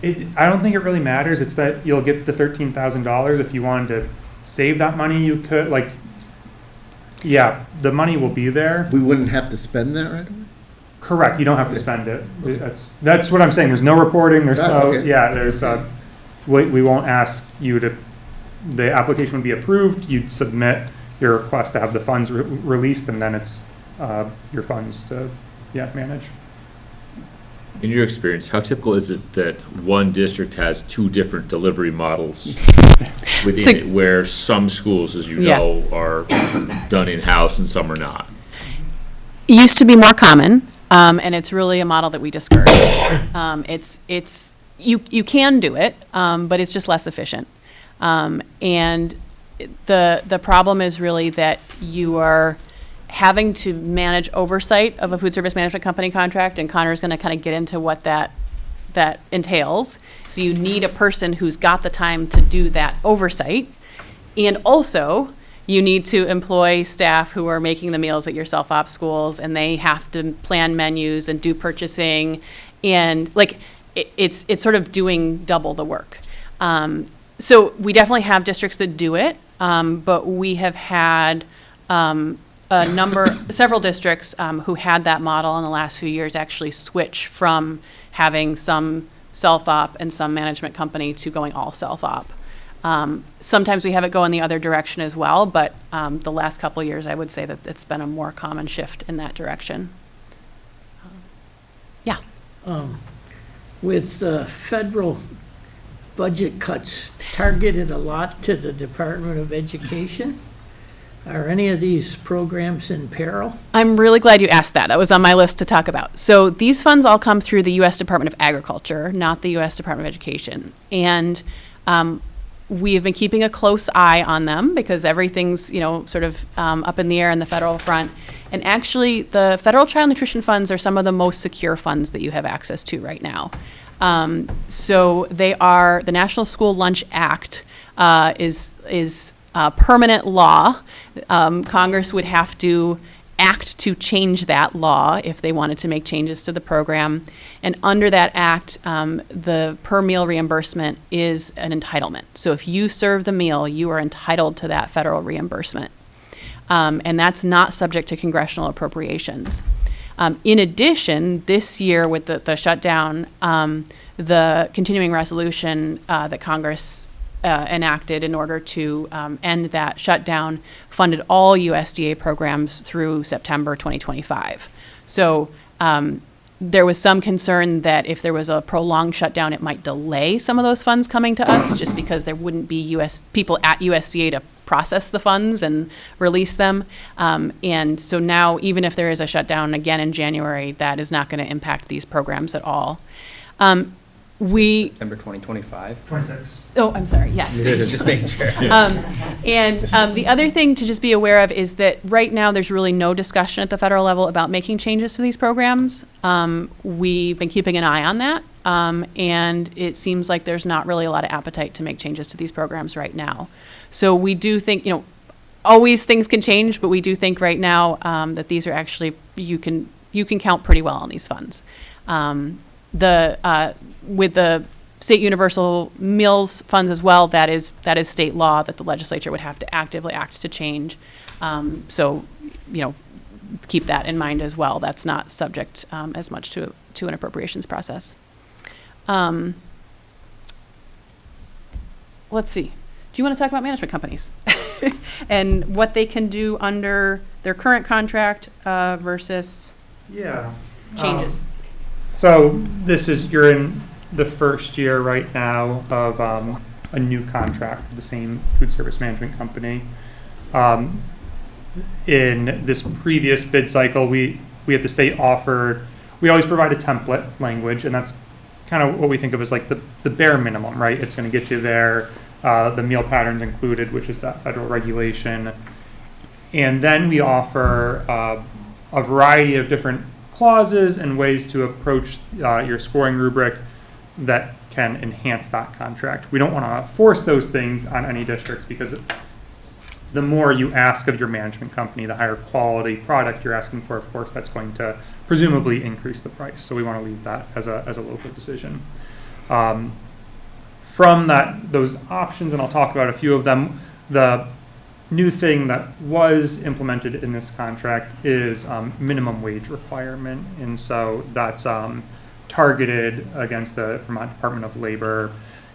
I don't think it really matters. It's that you'll get the $13,000. If you wanted to save that money, you could, like, yeah, the money will be there. We wouldn't have to spend that right away? Correct, you don't have to spend it. That's what I'm saying. There's no reporting, there's no, Okay. yeah, there's, we won't ask you to, the application would be approved, you'd submit your request to have the funds released, and then it's your funds to, manage. In your experience, how typical is it that one district has two different delivery models within it, where some schools, as you know, are done in-house and some are not? It used to be more common, and it's really a model that we discourage. You can do it, but it's just less efficient. And the problem is really that you are having to manage oversight of a food service management company contract, and Connor's going to kind of get into what that entails. So you need a person who's got the time to do that oversight, and also you need to employ staff who are making the meals at your self-op schools, and they have to plan menus and do purchasing, and like it's sort of doing double the work. So we definitely have districts that do it, but we have had several districts who had that model in the last few years actually switch from having some self-op and some management company to going all self-op. Sometimes we have it go in the other direction as well, but the last couple of years I would say that it's been a more common shift in that direction. With federal budget cuts targeted a lot to the Department of Education, are any of these programs in peril? I'm really glad you asked that. That was on my list to talk about. So these funds all come through the U.S. Department of Agriculture, not the U.S. Department of Education. And we have been keeping a close eye on them because everything's, sort of up in the air in the federal front. And actually, the federal child nutrition funds are some of the most secure funds that you have access to right now. So they are, the National School Lunch Act is permanent law. Congress would have to act to change that law if they wanted to make changes to the program. And under that act, the per meal reimbursement is an entitlement. So if you serve the meal, you are entitled to that federal reimbursement. And that's not subject to congressional appropriations. In addition, this year with the shutdown, the continuing resolution that Congress enacted in order to end that shutdown funded all USDA programs through September 2025. So there was some concern that if there was a prolonged shutdown, it might delay some of those funds coming to us just because there wouldn't be people at USDA to process the funds and release them. And so now, even if there is a shutdown again in January, that is not going to impact these programs at all. September 2025. 26. Oh, I'm sorry, yes. Just making sure. And the other thing to just be aware of is that right now there's really no discussion at the federal level about making changes to these programs. We've been keeping an eye on that, and it seems like there's not really a lot of appetite to make changes to these programs right now. So we do think, always things can change, but we do think right now that these are actually, you can count pretty well on these funds. With the state universal meals funds as well, that is state law that the legislature would have to actively act to change. So, keep that in mind as well. That's not subject as much to an appropriations process. Let's see. Do you want to talk about management companies and what they can do under their current contract versus changes? So you're in the first year right now of a new contract with the same food service management company. In this previous bid cycle, we at the state we always provide a template language, and that's kind of what we think of as like the bare minimum, right? It's going to get you there, the meal patterns included, which is that federal regulation. And then we offer a variety of different clauses and ways to approach your scoring rubric that can enhance that contract. We don't want to force those things on any districts because the more you ask of your management company, the higher quality product you're asking for, of course, that's going to presumably increase the price. So we want to leave that as a local decision. From those options, and I'll talk about a few of them, the new thing that was implemented in this contract is minimum wage requirement. And so that's targeted against the Vermont Department of Labor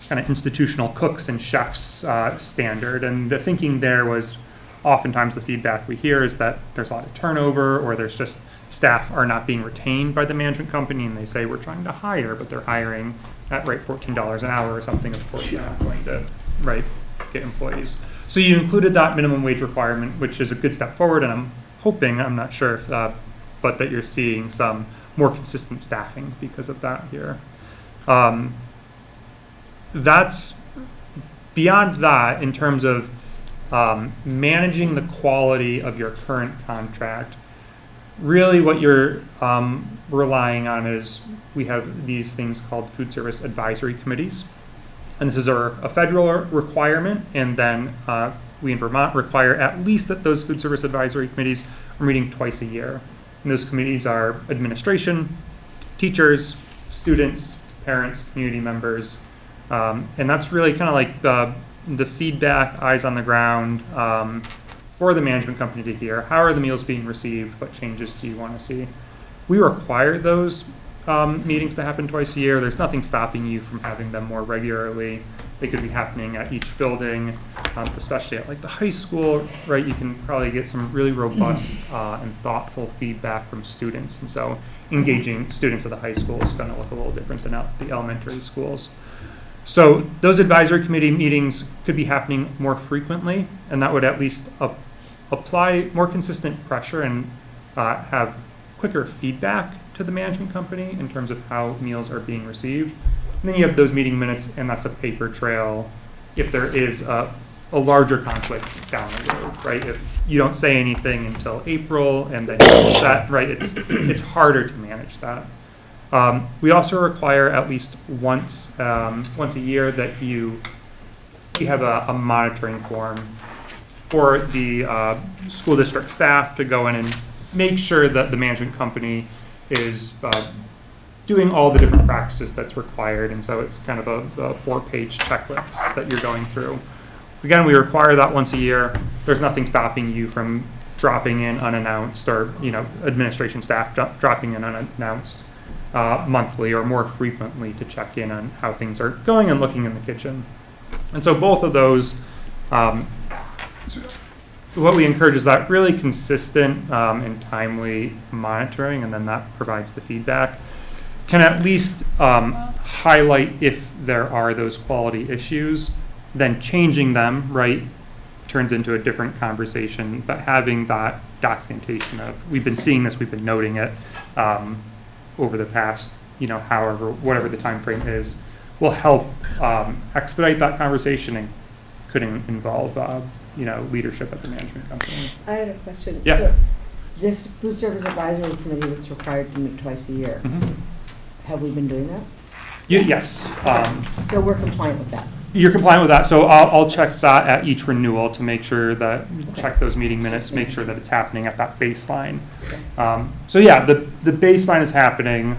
kind of institutional cooks and chefs standard. And the thinking there was oftentimes the feedback we hear is that there's a lot of turnover, or there's just staff are not being retained by the management company, and they say we're trying to hire, but they're hiring at rate $14 an hour or something. Of course, they're not going to get employees. So you included that minimum wage requirement, which is a good step forward, and I'm hoping, I'm not sure if, but that you're seeing some more consistent staffing because of that here. That's beyond that in terms of managing the quality of your current contract. Really what you're relying on is we have these things called food service advisory committees. And this is a federal requirement, and then we in Vermont require at least that those food service advisory committees are meeting twice a year. And those committees are administration, teachers, students, parents, community members. And that's really kind of like the feedback, eyes on the ground for the management company to hear. How are the meals being received? What changes do you want to see? We require those meetings to happen twice a year. There's nothing stopping you from having them more regularly. They could be happening at each building, especially at like the high school, right? You can probably get some really robust and thoughtful feedback from students. And so engaging students at the high school is going to look a little different than at the elementary schools. So those advisory committee meetings could be happening more frequently, and that would at least apply more consistent pressure and have quicker feedback to the management company in terms of how meals are being received. And then you have those meeting minutes, and that's a paper trail if there is a larger conflict down the road, right? If you don't say anything until April and then you're set, right? It's harder to manage that. We also require at least once a year that you have a monitoring form for the school district staff to go in and make sure that the management company is doing all the different practices that's required. And so it's kind of a 4-page checklist that you're going through. Again, we require that once a year. There's nothing stopping you from dropping in unannounced, or administration staff dropping in unannounced monthly or more frequently to check in on how things are going and looking in the kitchen. And so both of those, what we encourage is that really consistent and timely monitoring, and then that provides the feedback. Can at least highlight if there are those quality issues, then changing them, right, turns into a different conversation. But having that documentation of, we've been seeing this, we've been noting it over the past, whatever the time frame is, will help expedite that conversation and could involve leadership at the management company. I had a question. Yeah. So this food service advisory committee that's required to meet twice a year, have we been doing that? Yes. So we're compliant with that? You're compliant with that, so I'll check that at each renewal to make sure that, check those meeting minutes, make sure that it's happening at that baseline. So yeah, the baseline is happening,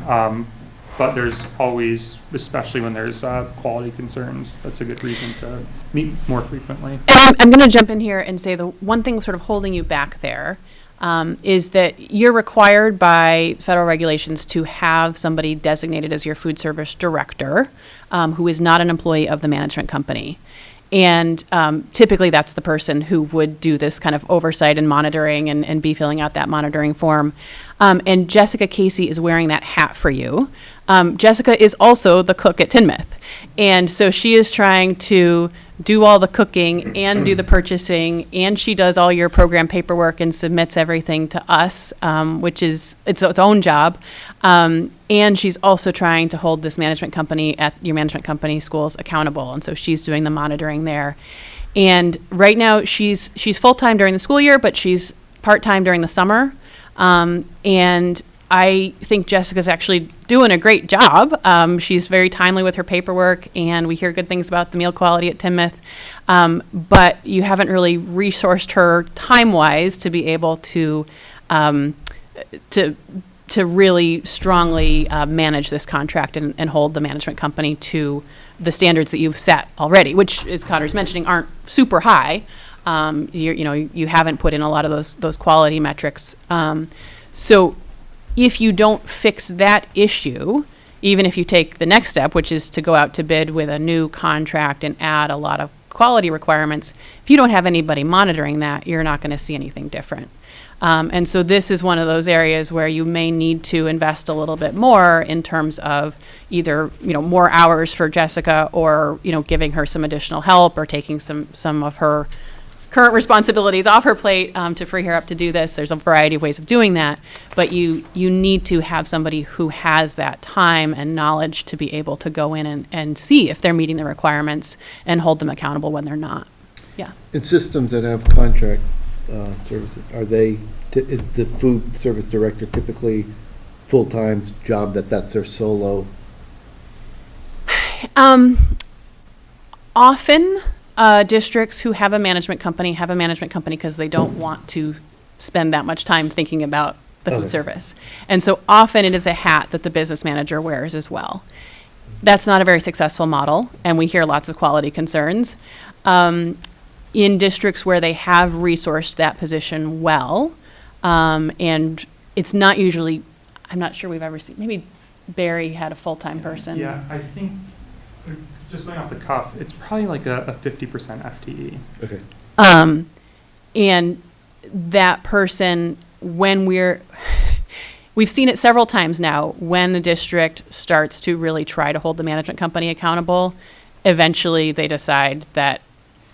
but there's always, especially when there's quality concerns, that's a good reason to meet more frequently. And I'm going to jump in here and say the one thing sort of holding you back there is that you're required by federal regulations to have somebody designated as your food service director who is not an employee of the management company. And typically that's the person who would do this kind of oversight and monitoring and be filling out that monitoring form. And Jessica Casey is wearing that hat for you. Jessica is also the cook at Tinmouth. And so she is trying to do all the cooking and do the purchasing, and she does all your program paperwork and submits everything to us, which is its own job. And she's also trying to hold this management company at your management company schools accountable, and so she's doing the monitoring there. And right now she's full-time during the school year, but she's part-time during the summer. And I think Jessica's actually doing a great job. She's very timely with her paperwork, and we hear good things about the meal quality at Tinmouth. But you haven't really resourced her time-wise to be able to to really strongly manage this contract and hold the management company to the standards that you've set already, which, as Connor's mentioning, aren't super high. You haven't put in a lot of those quality metrics. So if you don't fix that issue, even if you take the next step, which is to go out to bid with a new contract and add a lot of quality requirements, if you don't have anybody monitoring that, you're not going to see anything different. And so this is one of those areas where you may need to invest a little bit more in terms of either, more hours for Jessica, or, giving her some additional help, or taking some of her current responsibilities off her plate to free her up to do this. There's a variety of ways of doing that, but you need to have somebody who has that time and knowledge to be able to go in and see if they're meeting the requirements and hold them accountable when they're not. Yeah. In systems that have contract services, is the food service director typically full-time job, that's their solo? Often, districts who have a management company because they don't want to spend that much time thinking about the food service. And so often it is a hat that the business manager wears as well. That's not a very successful model, and we hear lots of quality concerns. In districts where they have resourced that position well, and it's not usually, I'm not sure we've ever seen, maybe Barry had a full-time person. Yeah, I think, just going off the cuff, it's probably like a 50% FTE. Okay. And that person, when we've seen it several times now, when the district starts to really try to hold the management company accountable, eventually they decide that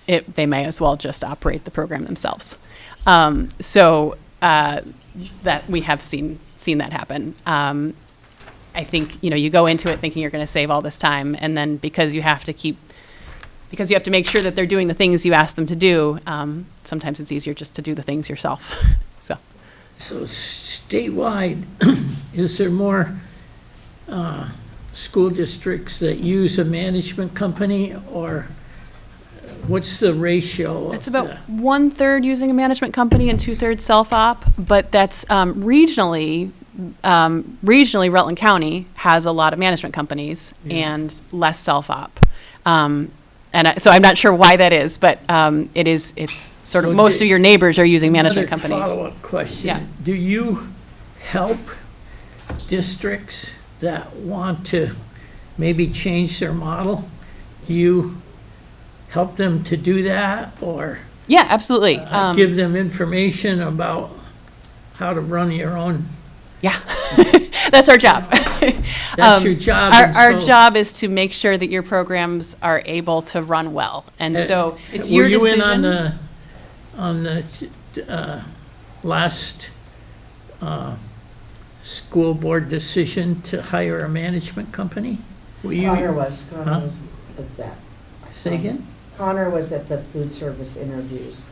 they may as well just operate the program themselves. So that we have seen that happen. I think, you go into it thinking you're going to save all this time, and then because you have to make sure that they're doing the things you ask them to do, sometimes it's easier just to do the things yourself. So statewide, is there more school districts that use a management company, or what's the ratio? It's about 1/3 using a management company and 2/3 self-op, but that's regionally, Rutland County has a lot of management companies and less self-op. So I'm not sure why that is, but it's sort of most of your neighbors are using management companies. Follow-up question. Yeah. Do you help districts that want to maybe change their model? Do you help them to do that, or Yeah, absolutely. give them information about how to run your own? Yeah, that's our job. That's your job. Our job is to make sure that your programs are able to run well, and so it's your decision. Were you in on the last school board decision to hire a management company? Connor was at that. Say again? Connor was at the food service interviews.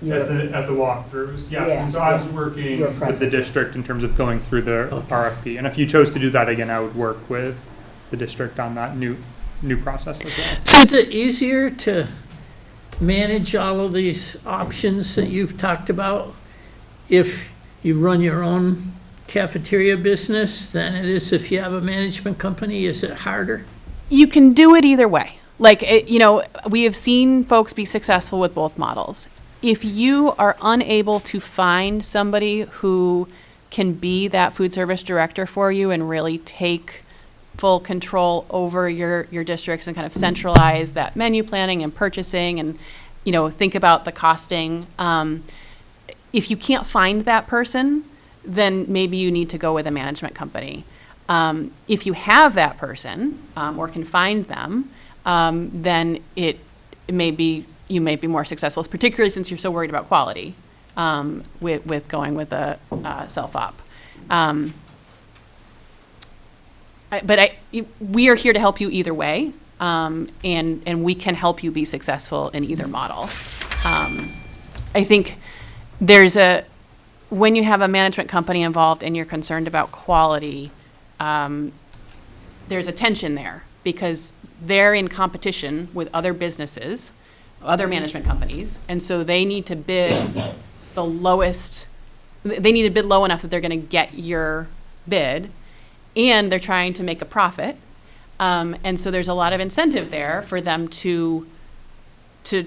At the walkthroughs, yes. Yeah, And so I was yeah. working You were with present. the district in terms of going through the RFP. And if you chose to do that again, I would work with the district on that new process as well. So is it easier to manage all of these options that you've talked about if you run your own cafeteria business than it is if you have a management company? Is it harder? You can do it either way. We have seen folks be successful with both models. If you are unable to find somebody who can be that food service director for you and really take full control over your districts and kind of centralize that menu planning and purchasing and, think about the costing. If you can't find that person, then maybe you need to go with a management company. If you have that person or can find them, then you may be more successful, particularly since you're so worried about quality with going with a self-op. We are here to help you either way, and we can help you be successful in either model. I think when you have a management company involved and you're concerned about quality, there's a tension there because they're in competition with other businesses, other management companies, and so they need to bid the lowest. They need to bid low enough that they're going to get your bid, and they're trying to make a profit. And so there's a lot of incentive there for them to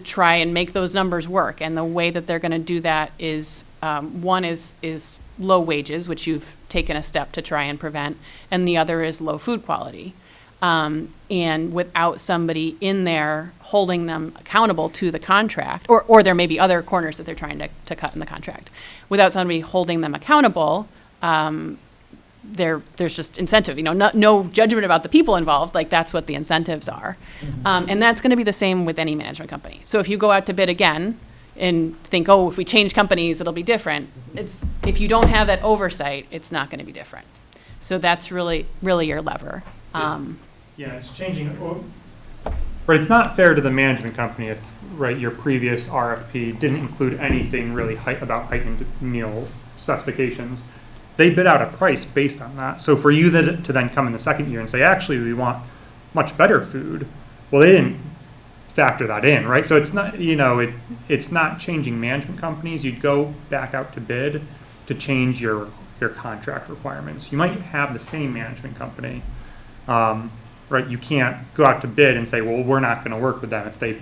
try and make those numbers work. And the way that they're going to do that is, one is low wages, which you've taken a step to try and prevent, and the other is low food quality. And without somebody in there holding them accountable to the contract, or there may be other corners that they're trying to cut in the contract. Without somebody holding them accountable, there's just incentive, no judgment about the people involved, like that's what the incentives are. And that's going to be the same with any management company. So if you go out to bid again and think, if we change companies, it'll be different. If you don't have that oversight, it's not going to be different. So that's really your lever. Yeah, it's changing, but it's not fair to the management company if, your previous RFP didn't include anything really about heightened meal specifications. They bid out a price based on that. So for you to then come in the second year and say, actually, we want much better food, well, they didn't factor that in, right? So it's not, it's not changing management companies. You'd go back out to bid to change your contract requirements. You might have the same management company, right? You can't go out to bid and say, well, we're not going to work with them. If they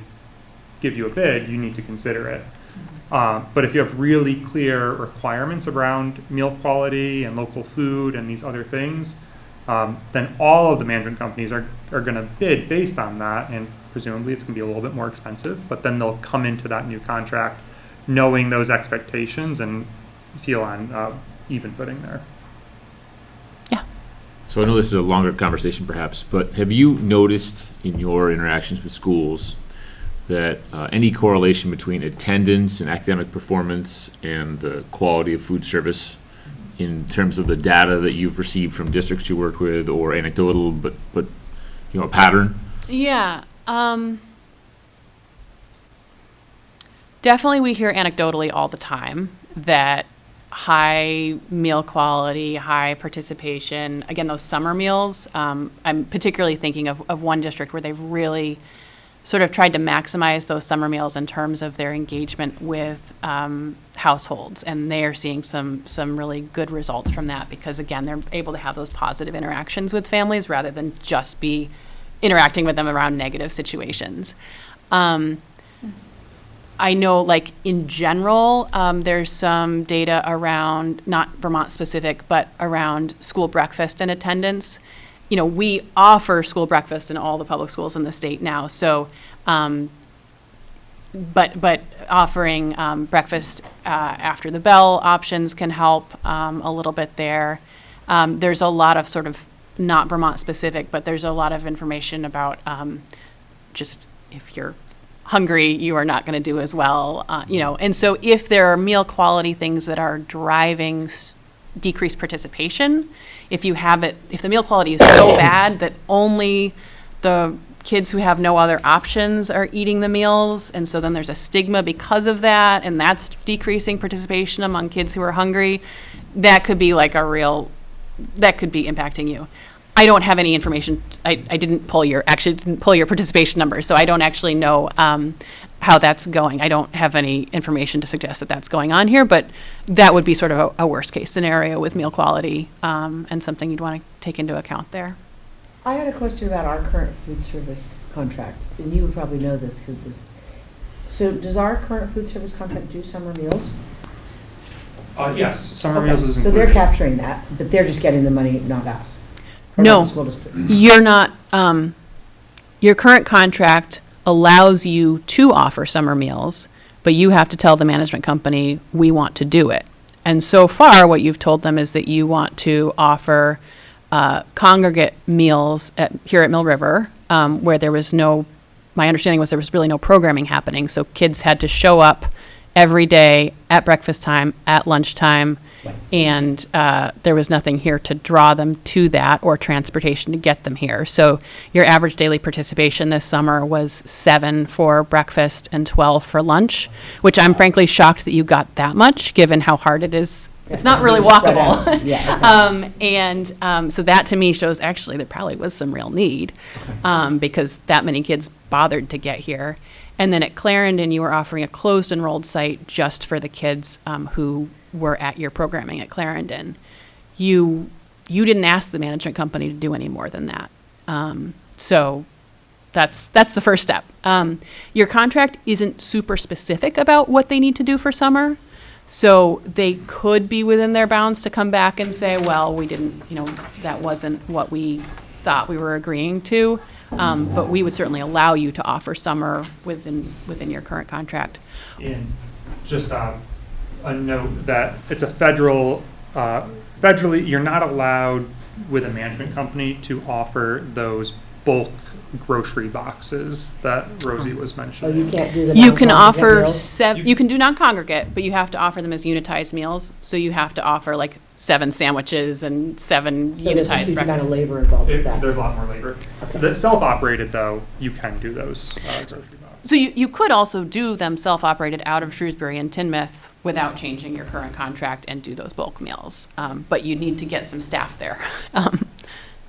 give you a bid, you need to consider it. But if you have really clear requirements around meal quality and local food and these other things, then all of the management companies are going to bid based on that, and presumably it's going to be a little bit more expensive, but then they'll come into that new contract knowing those expectations and feel on even footing there. Yeah. So I know this is a longer conversation perhaps, but have you noticed in your interactions with schools that any correlation between attendance and academic performance and the quality of food service in terms of the data that you've received from districts you work with, or anecdotal, but a pattern? Yeah. Definitely we hear anecdotally all the time that high meal quality, high participation, again, those summer meals, I'm particularly thinking of one district where they've really sort of tried to maximize those summer meals in terms of their engagement with households. And they are seeing some really good results from that because, again, they're able to have those positive interactions with families rather than just be interacting with them around negative situations. I know, like, in general, there's some data around, not Vermont specific, but around school breakfast and attendance. We offer school breakfast in all the public schools in the state now. So, but offering breakfast after the bell options can help a little bit there. There's a lot of sort of not Vermont specific, but there's a lot of information about just if you're hungry, you are not going to do as well, And so if there are meal quality things that are driving decreased participation, if the meal quality is so bad that only the kids who have no other options are eating the meals, and so then there's a stigma because of that, and that's decreasing participation among kids who are hungry, that could be that could be impacting you. I don't have any information. I didn't pull your participation numbers, so I don't actually know how that's going. I don't have any information to suggest that that's going on here, but that would be sort of a worst case scenario with meal quality and something you'd want to take into account there. I had a question about our current food service contract, and you would probably know this so does our current food service contract do summer meals? Yes, summer meals is So included. they're capturing that, but they're just getting the money, not us. Or No, not the school district. you're not. Your current contract allows you to offer summer meals, but you have to tell the management company, we want to do it. And so far, what you've told them is that you want to offer congregate meals here at Mill River, where my understanding was there was really no programming happening. So kids had to show up every day at breakfast time, at lunchtime, and there was nothing here to draw them to that or transportation to get them here. So your average daily participation this summer was 7 for breakfast and 12 for lunch, which I'm frankly shocked that you got that much, given how hard it is. It's not really walkable. So that to me shows actually there probably was some real need because that many kids bothered to get here. And then at Clarendon, you were offering a closed enrolled site just for the kids who were at your programming at Clarendon. You you didn't ask the management company to do any more than that. So that's the first step. Your contract isn't super specific about what they need to do for summer. So they could be within their bounds to come back and say, well, we didn't, that wasn't what we thought we were agreeing to. But we would certainly allow you to offer summer within your current contract. And just a note that it's a federally, you're not allowed with a management company to offer those bulk grocery boxes that Rosie was Oh, mentioning. you can't do the You can non-congregate offer meals? you can do non-congregate, but you have to offer them as unitized meals. So you have to offer like 7 sandwiches and 7 So there's a unitized huge amount of breakfasts. labor involved with that. There's a lot more labor. So the self-operated, though, you can do those grocery boxes. So you could also do them self-operated out of Shrewsbury and Tinmouth without changing your current contract and do those bulk meals. But you need to get some staff there.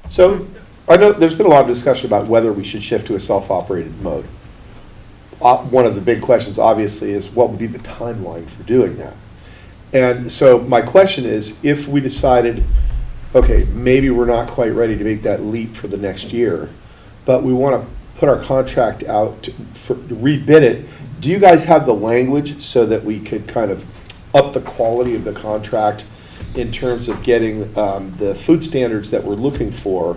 So I know there's been a lot of discussion about whether we should shift to a self-operated mode. One of the big questions, obviously, is what would be the timeline for doing that? And so my question is, if we decided, okay, maybe we're not quite ready to make that leap for the next year, but we want to put our contract out to rebid it, do you guys have the language so that we could kind of up the quality of the contract in terms of getting the food standards that we're looking for?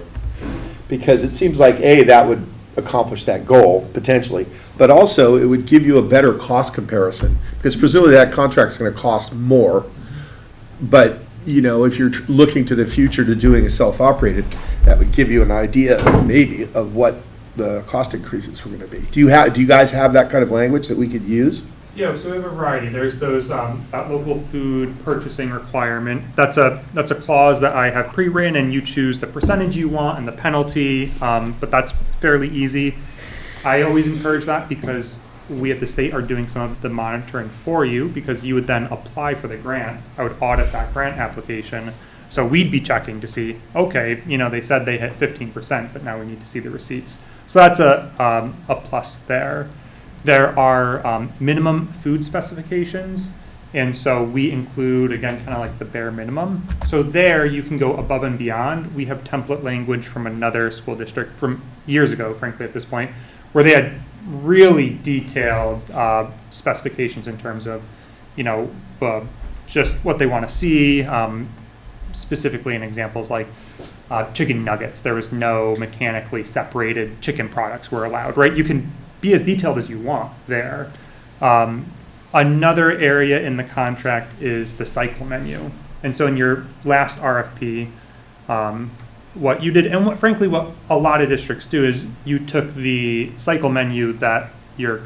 Because it seems like, A, that would accomplish that goal, potentially, but also it would give you a better cost comparison, because presumably that contract's going to cost more. But, if you're looking to the future to doing a self-operated, that would give you an idea, maybe, of what the cost increases were going to be. Do you guys have that kind of language that we could use? Yeah, so we have a variety. There's those that local food purchasing requirement. That's a clause that I have pre-written, and you choose the percentage you want and the penalty. But that's fairly easy. I always encourage that because we at the state are doing some of the monitoring for you, because you would then apply for the grant. I would audit that grant application. So we'd be checking to see, okay, they said they hit 15%, but now we need to see the receipts. So that's a plus there. There are minimum food specifications, and so we include, again, kind of like the bare minimum. So there you can go above and beyond. We have template language from another school district from years ago, frankly, at this point, where they had really detailed specifications in terms of, just what they want to see, specifically in examples like chicken nuggets. There was no mechanically separated chicken products were allowed, right? You can be as detailed as you want there. Another area in the contract is the cycle menu. And so in your last RFP, what you did, and what a lot of districts do, is you took the cycle menu that your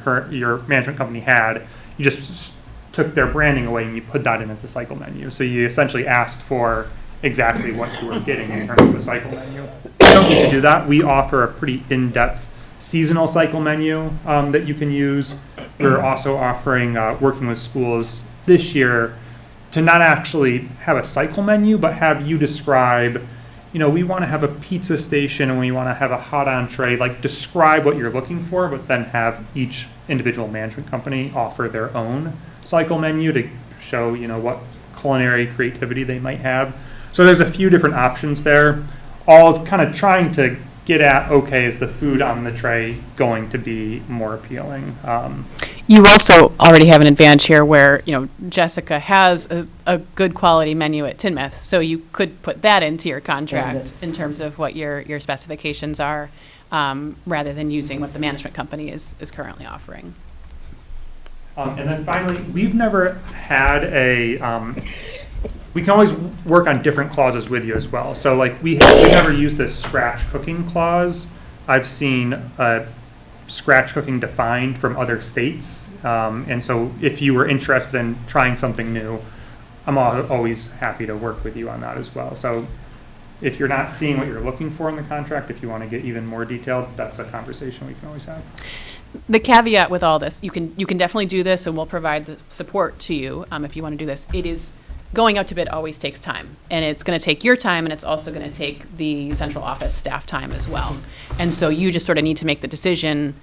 management company had, you just took their branding away and you put that in as the cycle menu. So you essentially asked for exactly what you were getting in terms of a cycle menu. You don't need to do that. We offer a pretty in-depth seasonal cycle menu that you can use. We're also offering, working with schools this year, to not actually have a cycle menu, but have you describe, we want to have a pizza station and we want to have a hot entree, like describe what you're looking for, but then have each individual management company offer their own cycle menu to show, what culinary creativity they might have. So there's a few different options there, all kind of trying to get at, okay, is the food on the tray going to be more appealing? You also already have an advantage here where, Jessica has a good quality menu at Tinmouth, so you could put that into your contract in terms of what your specifications are, rather than using what the management company is currently offering. And then finally, we've never had we can always work on different clauses with you as well. So like we never used this scratch cooking clause. I've seen scratch cooking defined from other states. And so if you were interested in trying something new, I'm always happy to work with you on that as well. So if you're not seeing what you're looking for in the contract, if you want to get even more detailed, that's a conversation we can always have. The caveat with all this, you can definitely do this, and we'll provide the support to you if you want to do this. It is going out to bid always takes time, and it's going to take your time, and it's also going to take the central office staff time as well. And so you just sort of need to make the decision,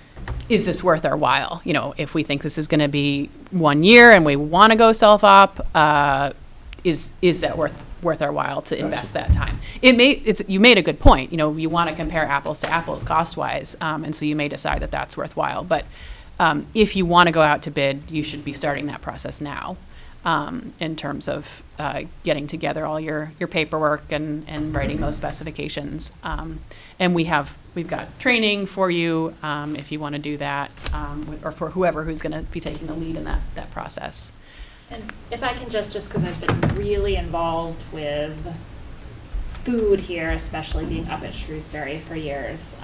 is this worth our while? If we think this is going to be 1 year and we want to go self-op, is that worth worth our while to invest that time. You made a good point, you want to compare apples to apples cost-wise, and so you may decide that that's worthwhile. But if you want to go out to bid, you should be starting that process now, in terms of getting together all your paperwork and writing those specifications. And we've got training for you if you want to do that, or for whoever who's going to be taking the lead in that process. And if I can just because I've been really involved with food here, especially being up at Shrewsbury for years,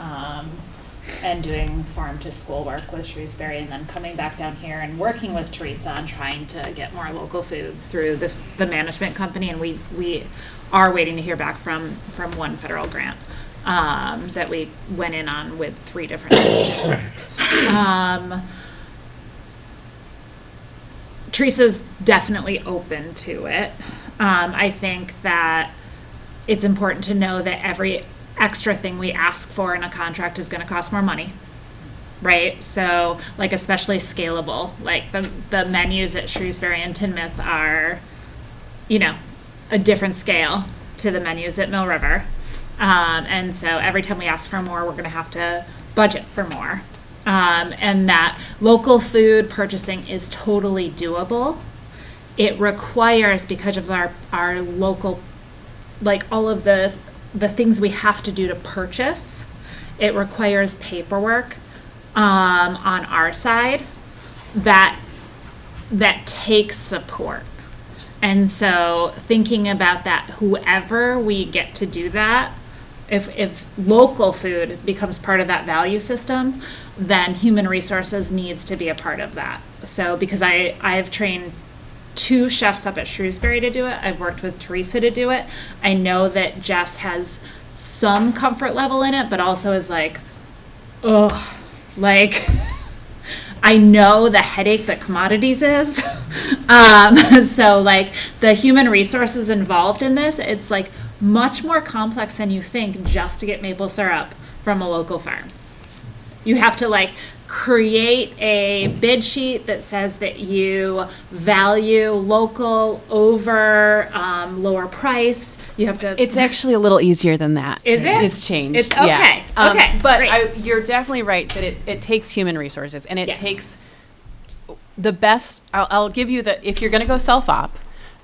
and doing farm to school work with Shrewsbury, and then coming back down here and working with Teresa on trying to get more local foods through the management company. And we are waiting to hear back from one federal grant that we went in on with 3 different districts. Teresa's definitely open to it. I think that it's important to know that every extra thing we ask for in a contract is going to cost more money, right? So, like, especially scalable, like the menus at Shrewsbury and Tinmouth are, a different scale to the menus at Mill River. And so every time we ask for more, we're going to have to budget for more. And that local food purchasing is totally doable. It requires, because of our local, like all of the things we have to do to purchase, it requires paperwork on our side that takes support. And so thinking about that, whoever we get to do that, if local food becomes part of that value system, then human resources needs to be a part of that. So because I've trained 2 chefs up at Shrewsbury to do it. I've worked with Teresa to do it. I know that Jess has some comfort level in it, but also is like, ugh, like, I know the headache that commodities is. So like the human resources involved in this, it's like much more complex than you think just to get maple syrup from a local farm. You have to like create a bid sheet that says that you value local over lower price. You have to. It's actually a little easier than that. Is it? It's changed. It's okay. Yeah. Okay. But great. you're definitely right that it takes human resources, and it takes the best. I'll give you if you're going to go self-op,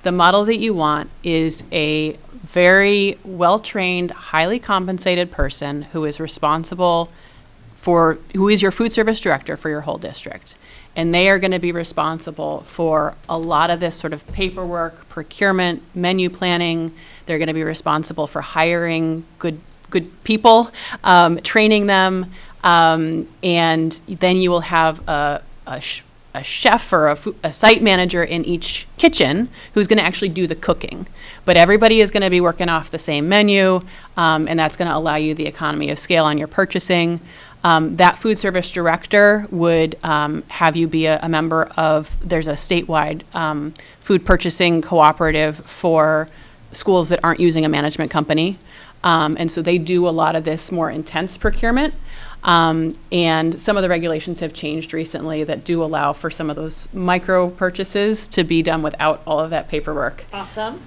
the model that you want is a very well-trained, highly compensated person who is responsible who is your food service director for your whole district. And they are going to be responsible for a lot of this sort of paperwork, procurement, menu planning. They're going to be responsible for hiring good people, training them, and then you will have a chef or a site manager in each kitchen who's going to actually do the cooking. But everybody is going to be working off the same menu, and that's going to allow you the economy of scale on your purchasing. That food service director would have you be a member of, there's a statewide food purchasing cooperative for schools that aren't using a management company. And so they do a lot of this more intense procurement. And some of the regulations have changed recently that do allow for some of those micro purchases to be done without all of that paperwork. Awesome.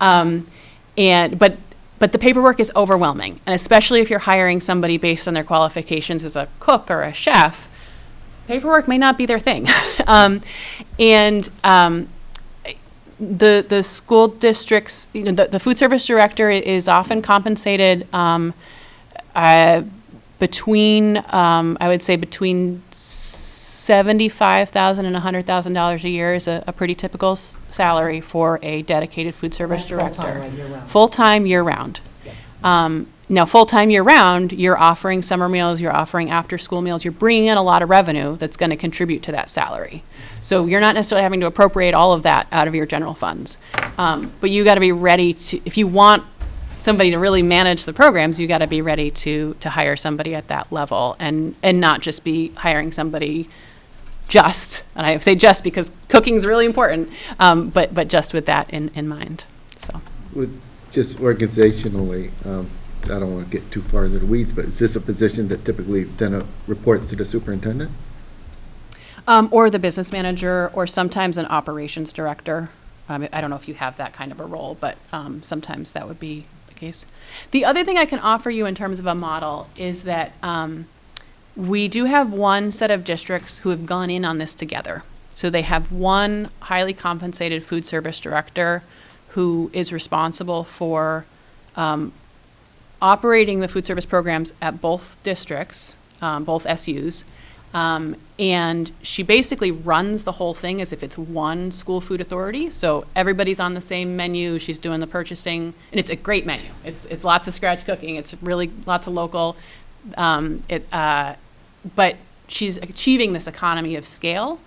But the paperwork is overwhelming, and especially if you're hiring somebody based on their qualifications as a cook or a chef, paperwork may not be their thing. The school districts, the food service director is often compensated between $75,000 and $100,000 a year is a pretty typical salary for a dedicated food service director. Full-time, right, year-round. Full-time, year-round. Yeah. Now, full-time, year-round, you're offering summer meals, you're offering after-school meals, you're bringing in a lot of revenue that's going to contribute to that salary. So you're not necessarily having to appropriate all of that out of your general funds. But you got to be ready to, if you want somebody to really manage the programs, you got to be ready to hire somebody at that level and not just be hiring somebody and I say just because cooking is really important, but just with that in mind. So, Just organizationally, I don't want to get too far into the weeds, but is this a position that typically then reports to the superintendent? Or the business manager, or sometimes an operations director. I don't know if you have that kind of a role, but sometimes that would be the case. The other thing I can offer you in terms of a model is that we do have one set of districts who have gone in on this together. So they have one highly compensated food service director who is responsible for operating the food service programs at both districts, both SUs. And she basically runs the whole thing as if it's one school food authority. So everybody's on the same menu. She's doing the purchasing, and it's a great menu. It's lots of scratch cooking. It's really lots of local. But she's achieving this economy of scale,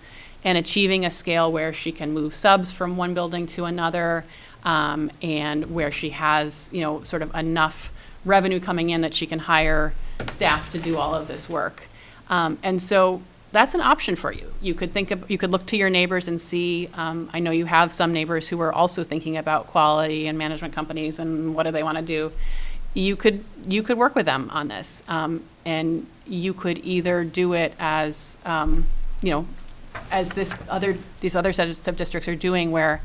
and achieving a scale where she can move subs from one building to another, and where she has, sort of enough revenue coming in that she can hire staff to do all of this work. And so that's an option for you. You could look to your neighbors and see, I know you have some neighbors who are also thinking about quality and management companies and what do they want to do. You could work with them on this. And you could either do it as, as these other sets of districts are doing, where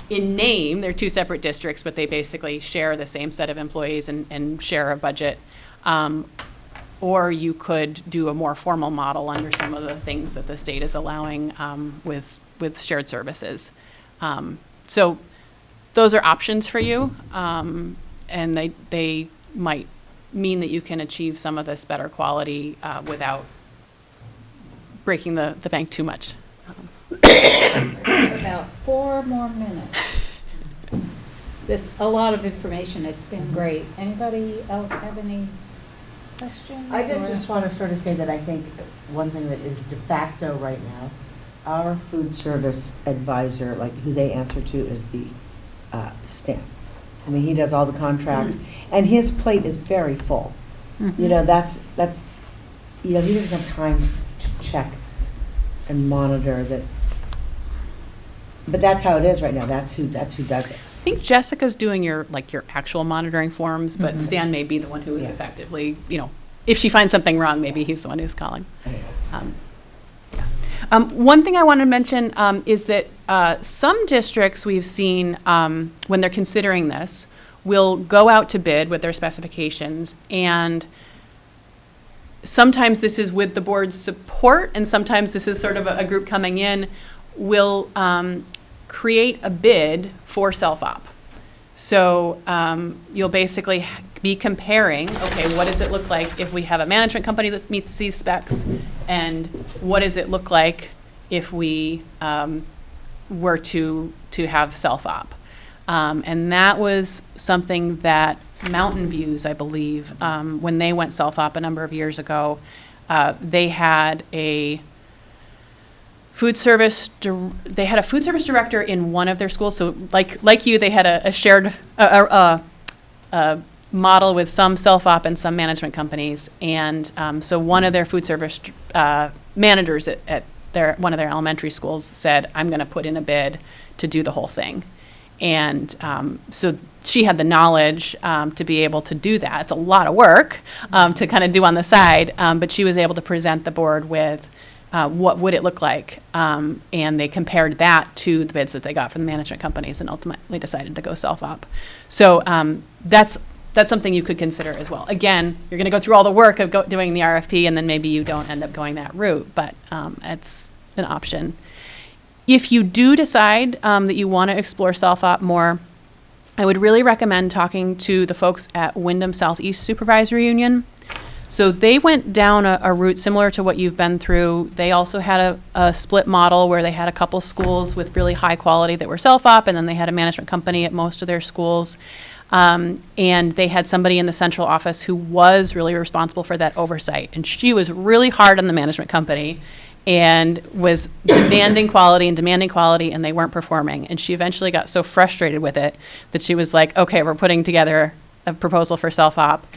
in name, they're two separate districts, but they basically share the same set of employees and share a budget. Or you could do a more formal model under some of the things that the state is allowing with shared services. So those are options for you, and they might mean that you can achieve some of this better quality without breaking the bank too much. About 4 more minutes. There's a lot of information. It's been great. Anybody else have any questions? I did just want to sort of say that I think one thing that is de facto right now, our food service advisor, like who they answer to, is the stamp. I mean, he does all the contracts, and his plate is very full. Mm-hmm. That's he doesn't have time to check and monitor that. But that's how it is right now. That's who does it. I think Jessica's doing your actual monitoring forms, but Stan may be the one who is effectively, if she finds something wrong, maybe he's the one who's calling. One thing I want to mention is that some districts we've seen, when they're considering this, will go out to bid with their specifications, and sometimes this is with the board's support, and sometimes this is sort of a group coming in, will create a bid for self-op. So you'll basically be comparing, okay, what does it look like if we have a management company that meets these specs, and what does it look like if we were to have self-op? And that was something that Mountain Views, I believe, when they went self-op a number of years ago, they had a food service director in one of their schools. So like you, they had a shared model with some self-op and some management companies. And so one of their food service managers at one of their elementary schools said, I'm going to put in a bid to do the whole thing. And so she had the knowledge to be able to do that. It's a lot of work to kind of do on the side, but she was able to present the board with what would it look like? And they compared that to the bids that they got from the management companies and ultimately decided to go self-op. So that's something you could consider as well. Again, you're going to go through all the work of doing the RFP, and then maybe you don't end up going that route, but it's an option. If you do decide that you want to explore self-op more, I would really recommend talking to the folks at Wyndham Southeast Supervisory Union. So they went down a route similar to what you've been through. They also had a split model where they had a couple schools with really high quality that were self-op, and then they had a management company at most of their schools. And they had somebody in the central office who was really responsible for that oversight. And she was really hard on the management company and was demanding quality, and they weren't performing. And she eventually got so frustrated with it that she was like, okay, we're putting together a proposal for self-op.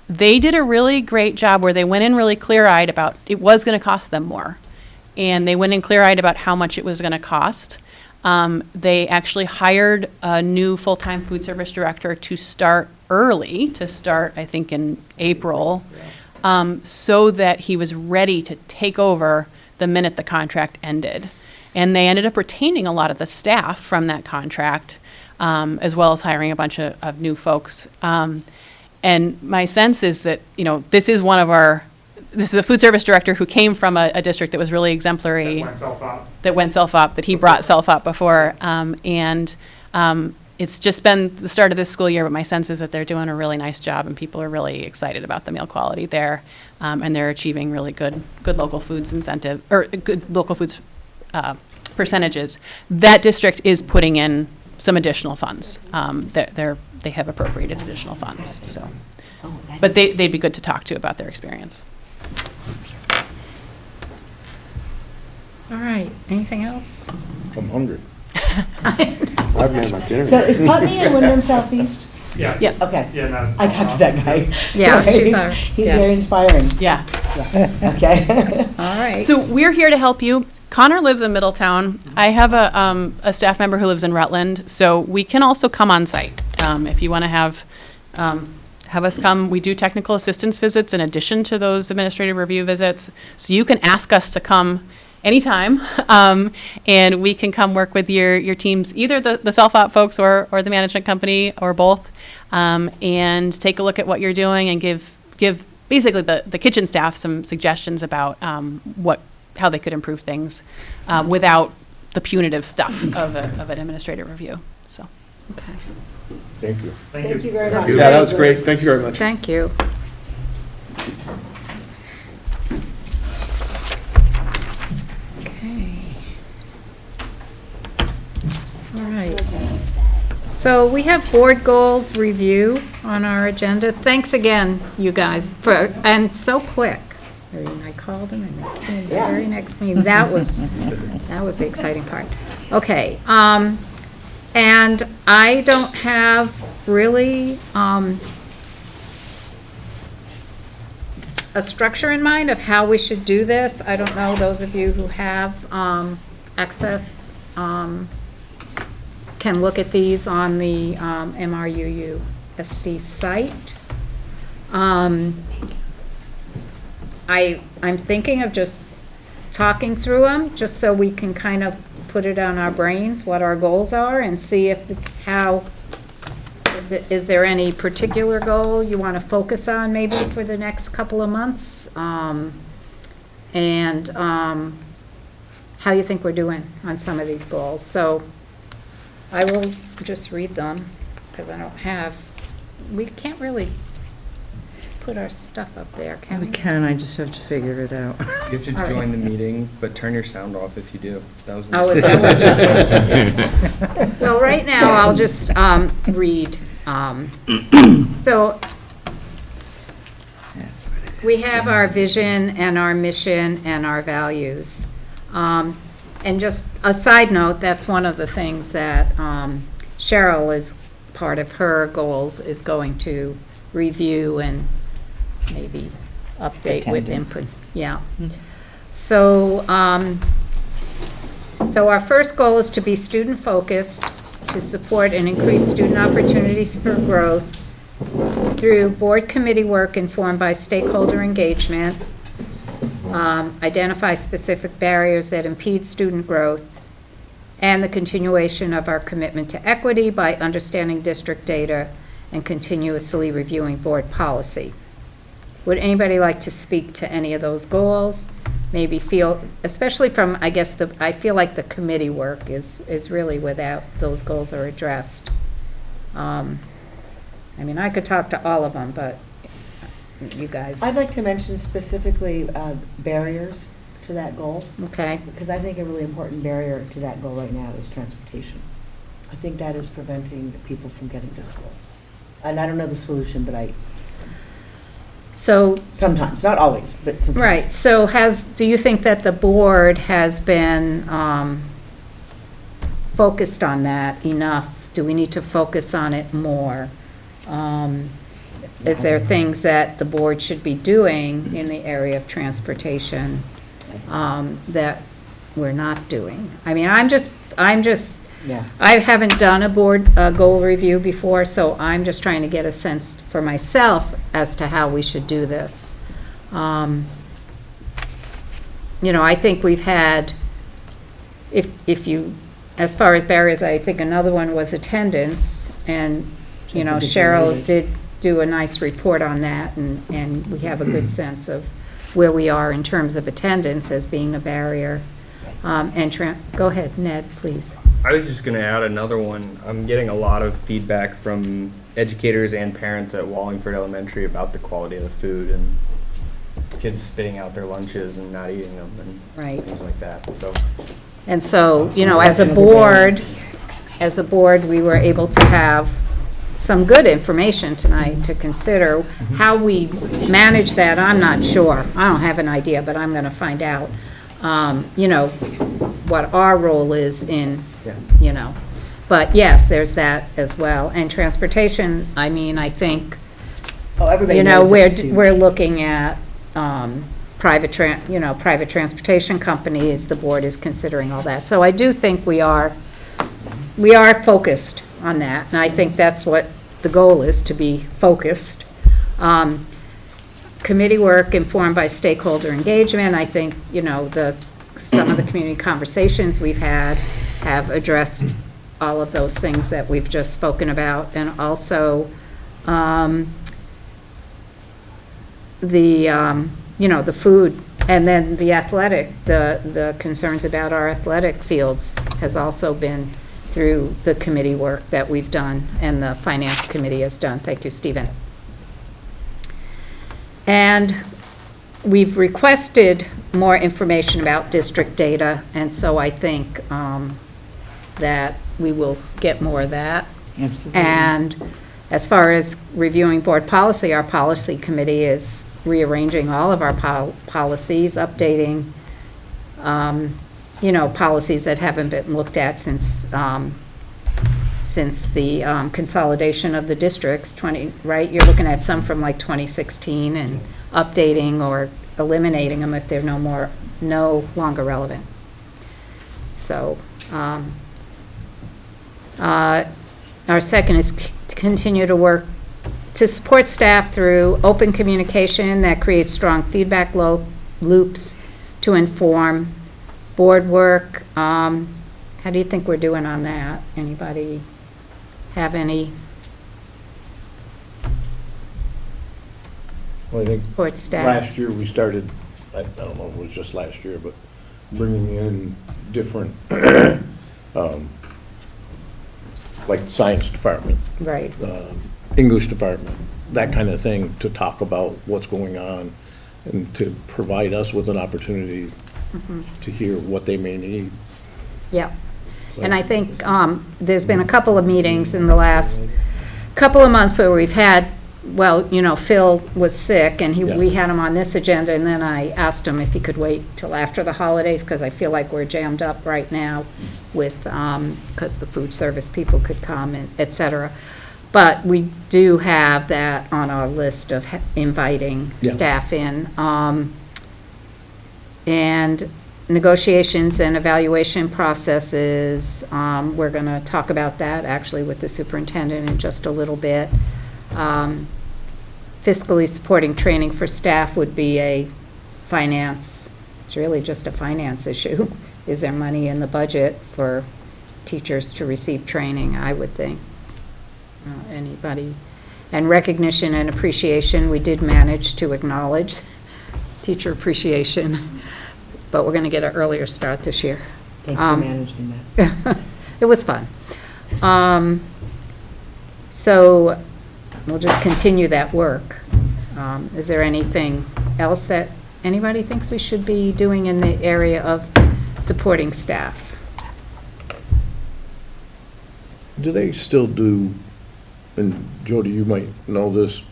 They did a really great job where they went in really clear-eyed about it was going to cost them more. And they went in clear-eyed about how much it was going to cost. They actually hired a new full-time food service director to start early, I think in April, so that he was ready to take over the minute the contract ended. And they ended up retaining a lot of the staff from that contract, as well as hiring a bunch of new folks. And my sense is that, this is this is a food service director who came from a district that was really exemplary. That went self-op, that he brought self-op before. It's just been the start of this school year, but my sense is that they're doing a really nice job and people are really excited about the meal quality there. And they're achieving really good local foods incentive, or good local foods percentages. That district is putting in some additional funds. They have appropriated additional funds, so. But they'd be good to talk to about their experience. All right, anything else? I'm hungry. I haven't had my dinner. So is Putney in Wyndham Southeast? Yes. Yeah. Okay. Yeah, no, it's I talked to that guy. Yeah, she's our, He's yeah. very inspiring. Yeah. Okay. All right. So we're here to help you. Connor lives in Middletown. I have a staff member who lives in Rutland, so we can also come on site if you want to have us come. We do technical assistance visits in addition to those administrative review visits, so you can ask us to come anytime, and we can come work with your teams, either the self-op folks or the management company or both, and take a look at what you're doing and give basically the kitchen staff some suggestions about how they could improve things without the punitive stuff of an administrative review. So. Okay. Thank you. Thank you very much. Yeah, that was great. Thank you very much. Thank you. Okay. All right. So we have board goals review on our agenda. Thanks again, you guys, and so quick. I called them and they came the very next meeting. That was the exciting part. Okay. And I don't have really a structure in mind of how we should do this. I don't know, those of you who have access can look at these on the MRUUSD site. I'm thinking of just talking through them, just so we can kind of put it on our brains, what our goals are, and see is there any particular goal you want to focus on maybe for the next couple of months? And how you think we're doing on some of these goals. So I will just read them, because we can't really put our stuff up there, can we? We can, I just have to figure it out. You have to All join right. the meeting, but turn your sound off if you do. That was Oh, is that what you do? Well, right now, I'll just read. So we have our vision and our mission and our values. And just a side note, that's one of the things that Cheryl, is part of her goals, is going to review and maybe update with Attendance. input. Yeah. So, so our first goal is to be student-focused, to support and increase student opportunities for growth through board committee work informed by stakeholder engagement, identify specific barriers that impede student growth, and the continuation of our commitment to equity by understanding district data and continuously reviewing board policy. Would anybody like to speak to any of those goals? Maybe especially from, I guess, I feel like the committee work is really without those goals are addressed. I mean, I could talk to all of them, but you guys. I'd like to mention specifically barriers to that goal. Okay. Because I think a really important barrier to that goal right now is transportation. I think that is preventing people from getting to school. And I don't know the solution, but So, sometimes, not always, but sometimes. right, so do you think that the board has been focused on that enough? Do we need to focus on it more? Is there things that the board should be doing in the area of transportation that we're not doing? I mean, I'm just, Yeah. I haven't done a board goal review before, so I'm just trying to get a sense for myself as to how we should do this. You know, I think we've had, if you, as far as barriers, I think another one was attendance, and, you know, Cheryl did do a nice report on that, and we have a good sense of where we are in terms of attendance as being a barrier. Go ahead, Ned, please. I was just going to add another one. I'm getting a lot of feedback from educators and parents at Wallingford Elementary about the quality of the food and kids spitting out their lunches and not eating them and Right. things like that. So And so, you know, as a board, we were able to have some good information tonight to consider. How we manage that, I'm not sure. I don't have an idea, but I'm going to find out, you know, what our role is in, you know. But yes, there's that as well. And transportation, I mean, I think, Everybody you know, knows it's huge. we're looking at private transportation companies. The board is considering all that. So I do think we are focused on that, and I think that's what the goal is, to be focused. Committee work informed by stakeholder engagement. I think, you know, some of the community conversations we've had have addressed all of those things that we've just spoken about, and also you know, the food, and then the athletic, the concerns about our athletic fields has also been through the committee work that we've done and the finance committee has done. Thank you, Stephen. And we've requested more information about district data, and so I think that we will get more of that. Absolutely. And as far as reviewing board policy, our policy committee is rearranging all of our policies, updating, you know, policies that haven't been looked at since the consolidation of the districts, right? You're looking at some from like 2016 and updating or eliminating them if they're no longer relevant. So, our second is to continue to work to support staff through open communication that creates strong feedback loops to inform board work. How do you think we're doing on that? Anybody have any Well, I think support staff? last year we started, I don't know if it was just last year, but bringing in different, like the science department, Right. English department, that kind of thing, to talk about what's going on and to provide us with an opportunity to hear what they may need. Yeah. And I think there's been a couple of meetings in the last couple of months where we've had, well, you know, Phil was sick, and we had him on this agenda, and then I asked him if he could wait till after the holidays, because I feel like we're jammed up right now with, because the food service people could come, and et cetera. But we do have that on our list of inviting staff in. And negotiations and evaluation processes, we're going to talk about that actually with the superintendent in just a little bit. Fiscally supporting training for staff would be a finance, it's really just a finance issue. Is there money in the budget for teachers to receive training, I would think. Anybody? And recognition and appreciation, we did manage to acknowledge teacher appreciation, but we're going to get an earlier start this year. Thanks for managing that. It was fun. So we'll just continue that work. Is there anything else that anybody thinks we should be doing in the area of supporting staff? Do they still do, and Jody, you might know this,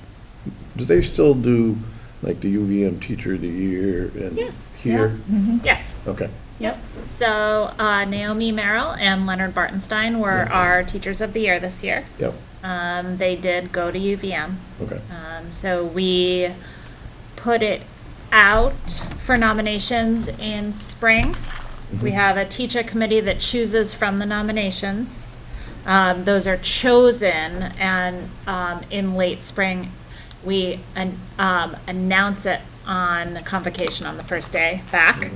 do they still do like the UVM Teacher of the Year and here? Yes. Okay. Yep. So Naomi Merrill and Leonard Bartenstein were our Teachers of the Year this year. Yep. They did go to UVM. Okay. So we put it out for nominations in spring. We have a teacher committee that chooses from the nominations. Those are chosen, and in late spring, we announce it on convocation on the first day back.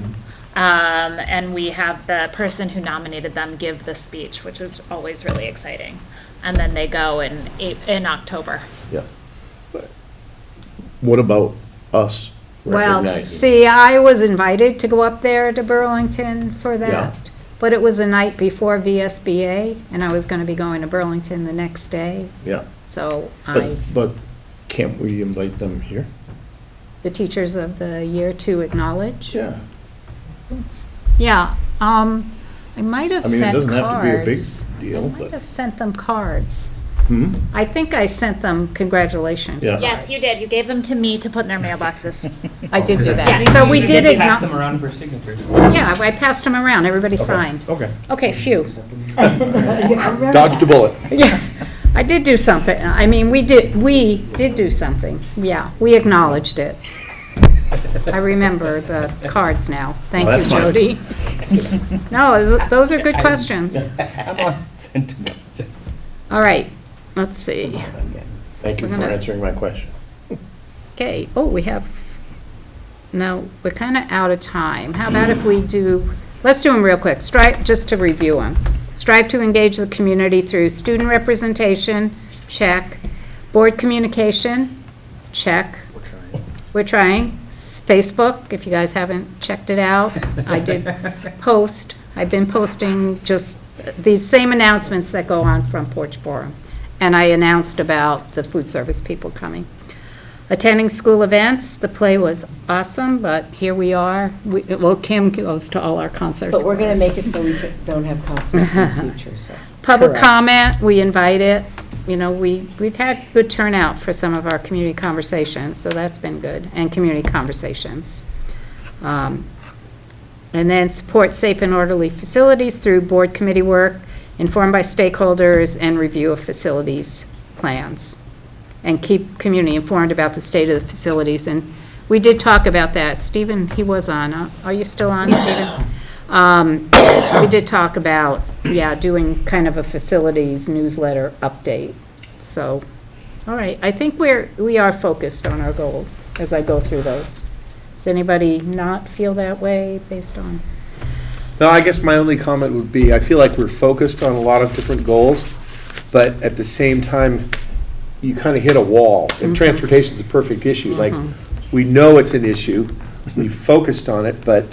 And we have the person who nominated them give the speech, which is always really exciting. And then they go in October. Yeah. But what about us Well, recognizing? see, I was invited to go up there to Burlington for that, but it was the night before VSBA, and I was going to be going to Burlington the next day, Yeah, so but can't we invite them here? the teachers of the year to acknowledge. Yeah. Yeah, I might have I mean, it sent doesn't have to be a big cards. deal, I might but. have sent them cards. Hmm? I think I sent them congratulations. Yeah. Yes, you did. You gave them to me to put in their mailboxes. I did do that. Yes. So we did Pass them acknowledge, around for signatures. yeah, I passed them around, everybody signed. Okay. Okay, phew. Dodged a bullet. Yeah, I did do something. I mean, we did do something. Yeah, we acknowledged it. I remember the cards now. Thank Well, you, that's fine. Jody. No, those are good questions. I'm on sentiment. All right, let's see. Thank you We're for gonna- answering my question. Okay, oh, we have, no, we're kind of out of time. How about if we do, let's do them real quick. Strive, just to review them. Strive to engage the community through student representation, check. Board communication, check. We're trying. Facebook, if you guys haven't checked it out, I did post. I've been posting just these same announcements that go on Front Porch Forum. And I announced about the food service people coming. Attending school events, the play was awesome, but here we are. Well, Kim goes to all our concerts. But we're going to make it so we don't have conflicts in the future, so. Public Correct. comment, we invite it. You know, we've had good turnout for some of our community conversations, so that's been good, and community conversations. And then support safe and orderly facilities through board committee work, informed by stakeholders, and review of facilities plans. And keep community informed about the state of the facilities. And we did talk about that. Stephen, he was on. Are you still on, Stephen? We did talk about, doing kind of a facilities newsletter update. So, all right, I think we are focused on our goals as I go through those. Does anybody not feel that way based on? No, I guess my only comment would be, I feel like we're focused on a lot of different goals, but at the same time, you kind of hit a wall. And transportation's a perfect issue. Like, we know it's an issue, we focused on it, but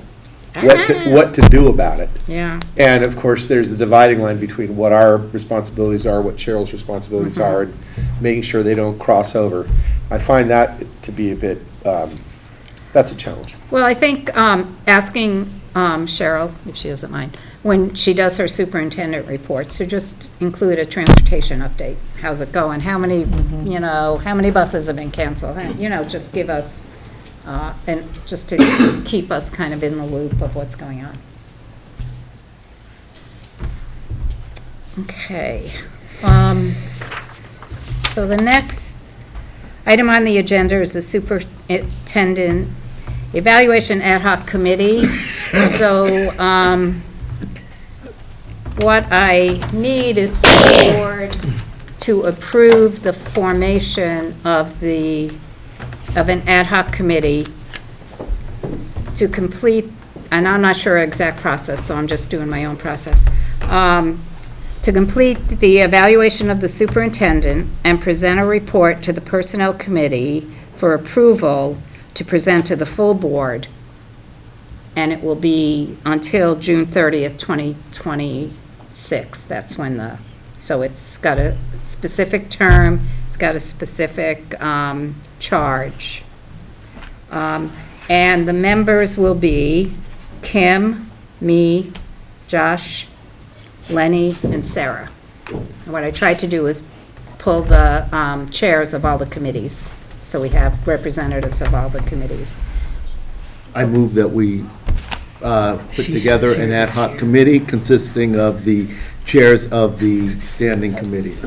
what to do about it? Yeah. And of course, there's a dividing line between what our responsibilities are, what Cheryl's responsibilities are, and making sure they don't cross over. I find that to be a bit, that's a challenge. Well, I think asking Cheryl, if she doesn't mind, when she does her superintendent reports, to just include a transportation update. How's it going? How many, how many buses have been canceled? Just give us, and just to keep us kind of in the loop of what's going on. Okay. So the next item on the agenda is the Superintendent Evaluation Adhoc Committee. So what I need is for the board to approve the formation of an ad hoc committee to complete, and I'm not sure exact process, so I'm just doing my own process, to complete the evaluation of the superintendent and present a report to the Personnel Committee for approval to present to the full board. And it will be until June 30th, 2026. That's when so it's got a specific term, it's got a specific charge. And the members will be Kim, me, Josh, Lenny, and Sarah. And what I tried to do is pull the chairs of all the committees, so we have representatives of all the committees. I move that we put together an ad hoc committee consisting of the chairs of the standing committees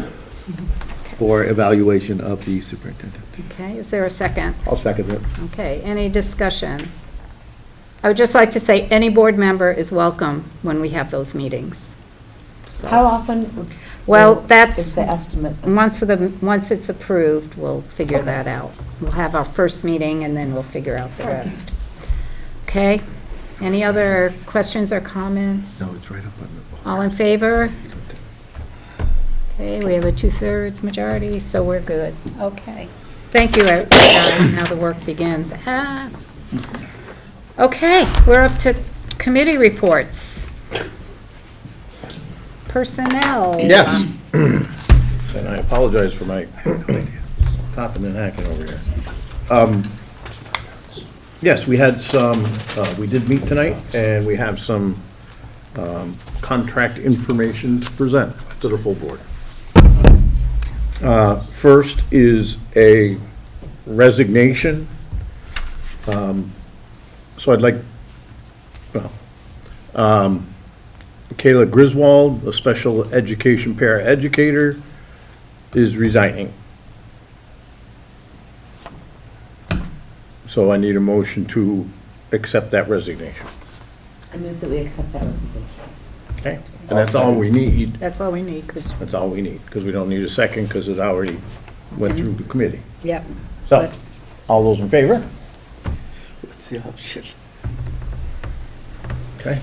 for evaluation of the superintendent. Okay, is there a second? I'll second it. Okay, any discussion? I would just like to say, any board member is welcome when we have those meetings. So- How often? Well, that's, Is the estimate? once it's approved, we'll figure that out. We'll have our first meeting, and then we'll figure out the rest. Okay? Any other questions or comments? No, it's right up on the. All in favor? Okay, we have a 2/3 majority, so we're good. Okay. Thank you, guys. Now the work begins. Okay, we're up to committee reports. Personnel. Yes. And I apologize for my coughing and hacking over here. Yes, we had some, we did meet tonight, and we have some contract information to present to the full board. First is a resignation. So I'd like, Kayla Griswold, a special education paraeducator, is resigning. So I need a motion to accept that resignation. I move that we accept that resignation. Okay? And that's all we need. That's all we need, because, That's all we need, because we don't need a second, because it already went through the committee. yep. So, all those in favor? What's the option? Okay.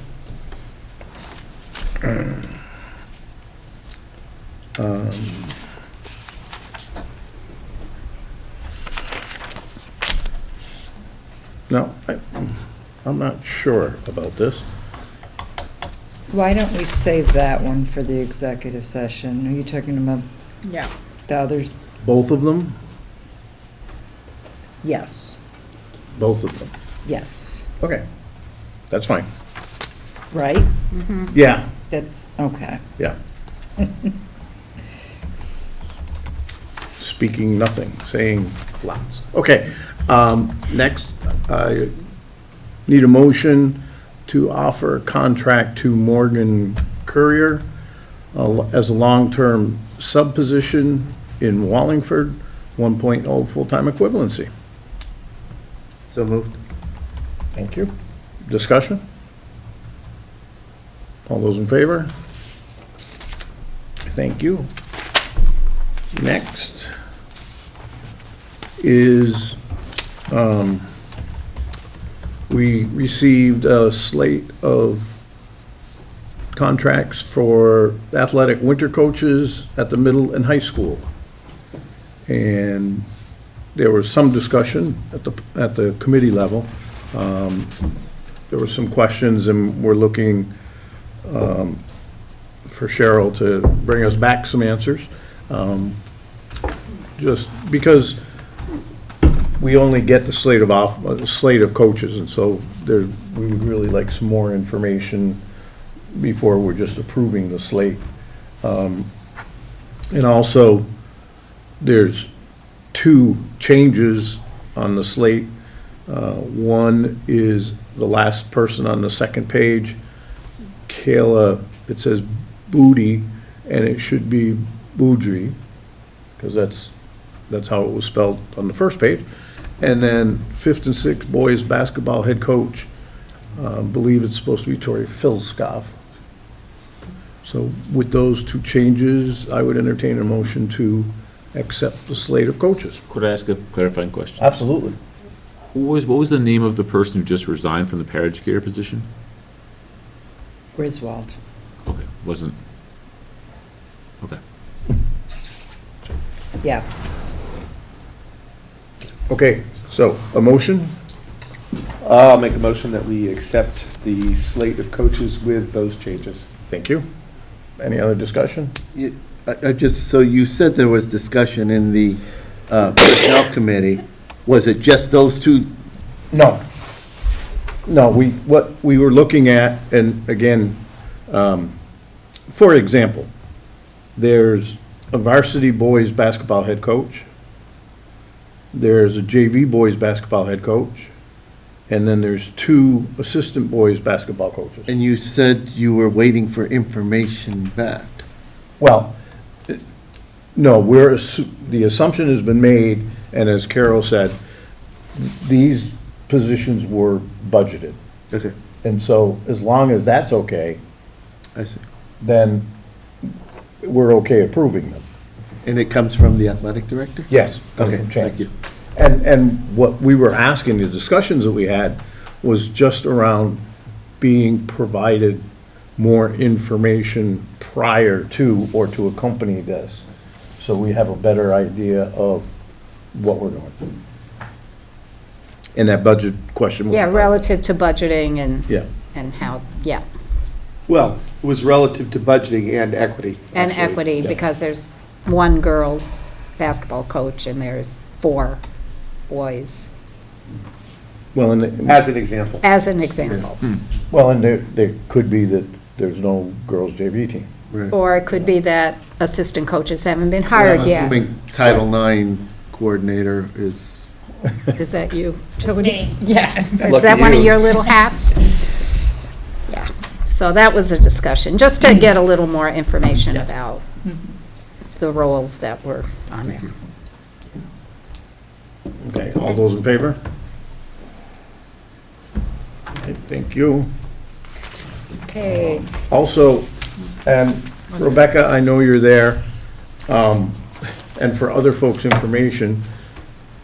No, I'm not sure about this. Why don't we save that one for the executive session? Are you talking about Yeah. the others? Both of them? Yes, Both of them. yes, Okay, that's fine. right? Yeah, That's, okay. yeah. Speaking nothing, saying lots. Okay, next, I need a motion to offer a contract to Morgan Courier as a long-term sub-position in Wallingford, 1.0 full-time equivalency. So moved. Thank you. Discussion? All those in favor? Thank you. Next is, we received a slate of contracts for athletic winter coaches at the middle and high school. And there was some discussion at the committee level. There were some questions, and we're looking for Cheryl to bring us back some answers. Just because we only get the slate of coaches, and so we would really like some more information before we're just approving the slate. And also, there's two changes on the slate. One is the last person on the second page, Kayla, it says Booty, and it should be Boudry, because that's how it was spelled on the first page. And then 5th and 6th boys basketball head coach, believe it's supposed to be Tori Filskoff. So with those two changes, I would entertain a motion to accept the slate of coaches. Could I ask a clarifying question? Absolutely. What was the name of the person who just resigned from the paraeducator position? Griswold. Okay, wasn't, okay. Yeah. Okay, so a motion? I'll make a motion that we accept the slate of coaches with those changes. Thank you. Any other discussion? I just, so you said there was discussion in the personnel committee. Was it just those two? No. No, what we were looking at, and again, for example, there's a varsity boys basketball head coach, there's a JV boys basketball head coach, and then there's two assistant boys basketball coaches. And you said you were waiting for information back. Well, no, the assumption has been made, and as Carol said, these positions were budgeted. Okay, And so as long as that's okay, I see. then we're okay approving them. And it comes from the athletic director? Yes. Okay, thank you. And what we were asking, the discussions that we had, was just around being provided more information prior to or to accompany this, so we have a better idea of what we're doing. And that budget question. was Yeah, part of it. relative to budgeting Yeah. and how, yeah, Well, it was relative to budgeting and equity. and actually. equity, Yeah. because there's one girls' basketball coach and there's 4 boys, Well, and, As an example. as an example. well, and there could be that there's no girls' JV team. Right. Or it could be that assistant coaches haven't been hired I'm yet. assuming Title IX coordinator is, Is that you, It's Jody? me. Yes. Is Lucky that one of you. your little hats? Yeah, so that was a discussion, just to get a little more information about the roles that were on there. Okay, all those in favor? Okay, thank you. Okay, Also, and Rebecca, I know you're there, and for other folks' information,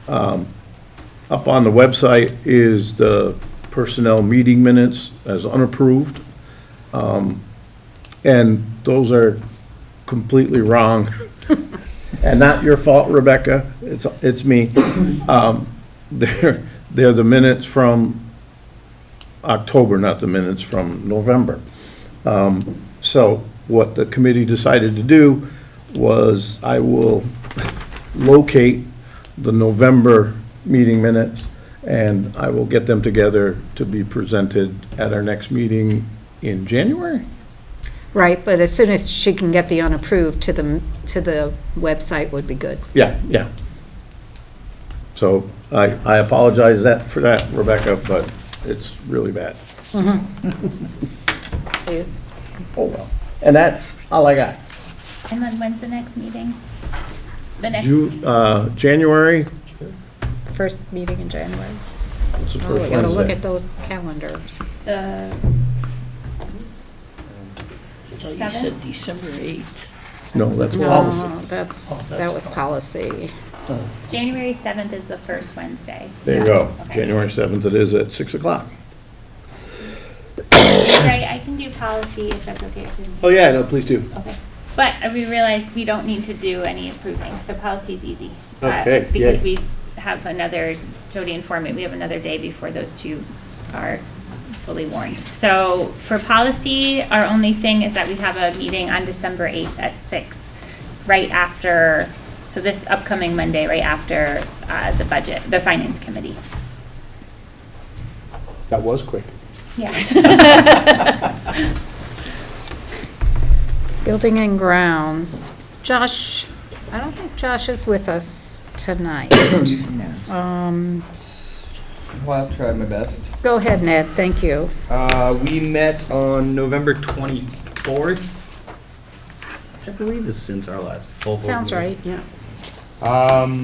up on the website is the personnel meeting minutes as unapproved. And those are completely wrong. And not your fault, Rebecca, it's me. They're the minutes from October, not the minutes from November. So what the committee decided to do was I will locate the November meeting minutes, and I will get them together to be presented at our next meeting in January. right, but as soon as she can get the unapproved to the website would be good. Yeah, yeah. So I apologize for that, Rebecca, but it's really bad. It's Oh, well. And that's all I got. And then when's the next meeting? The next, January, first meeting in January. what's the Oh, first we gotta look Wednesday? at the calendar. the, So you 7th? said December 8th. No, that's policy. No, that was policy. January 7th is the first Wednesday. There you go. January 7th it is at 6 o'clock. Right, I can do policy if that's okay with you. Oh, yeah, no, please do. Okay. But we realized we don't need to do any approving, so policy's easy. Okay, Because yay. we have another, Jody informed me, we have another day before those 2 are fully warned. So for policy, our only thing is that we have a meeting on December 8th at 6, right after, so this upcoming Monday, right after the budget, the finance committee. That was quick. Yeah. Building and grounds. Josh, I don't think Josh is with us tonight. Well, I'll try my best. Go ahead, Ned, thank you. We met on November 24th. I believe is since our last full board Sounds meeting. right, yeah.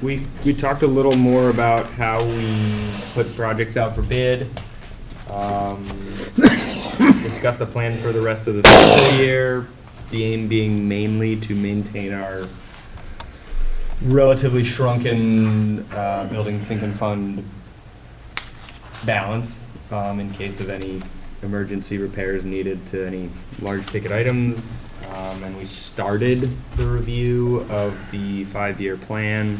We talked a little more about how we put projects out for bid. Discussed the plan for the rest of the fiscal year, the aim being mainly to maintain our relatively shrunken building sinking fund balance in case of any emergency repairs needed to any large ticket items. And we started the review of the 5-year plan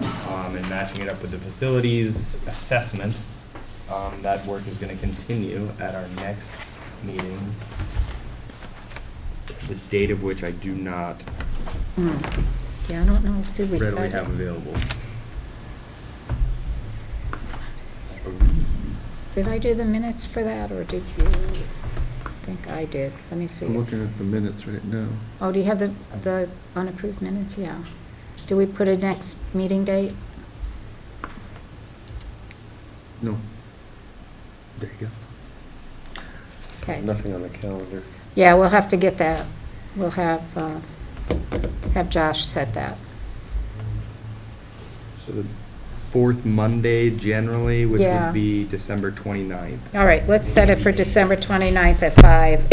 and matching it up with the facilities assessment. That work is going to continue at our next meeting, the date of which I do not Yeah, I don't know, did we readily set have it? available. Did I do the minutes for that, or did you? I think I did. Let me see. I'm looking at the minutes right now. Oh, do you have the unapproved minutes? Yeah. Do we put a next meeting date? No. There you go. Okay. Nothing on the calendar. Yeah, we'll have to get that. We'll have Josh set that. So the fourth Monday generally, which Yeah. would be December 29th. All right, let's set it for December 29th at 5.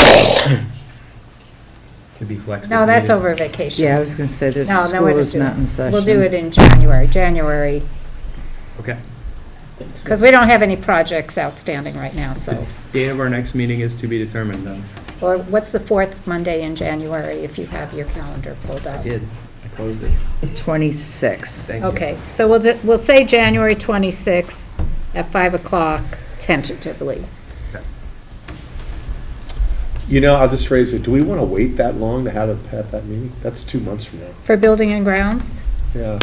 To be flexible. No, that's over vacation. Yeah, I was gonna say that No, then school we'll is do not in it. session. We'll do it in January. Okay. Because we don't have any projects outstanding right now, so. Date of our next meeting is to be determined, then. Or what's the fourth Monday in January, if you have your calendar pulled up? I closed it. 26th. Thank you. Okay, so we'll say January 26th at 5 o'clock tentatively. You know, I'll just raise it, do we want to wait that long to have that meeting? That's 2 months from now. For building and grounds? Yeah.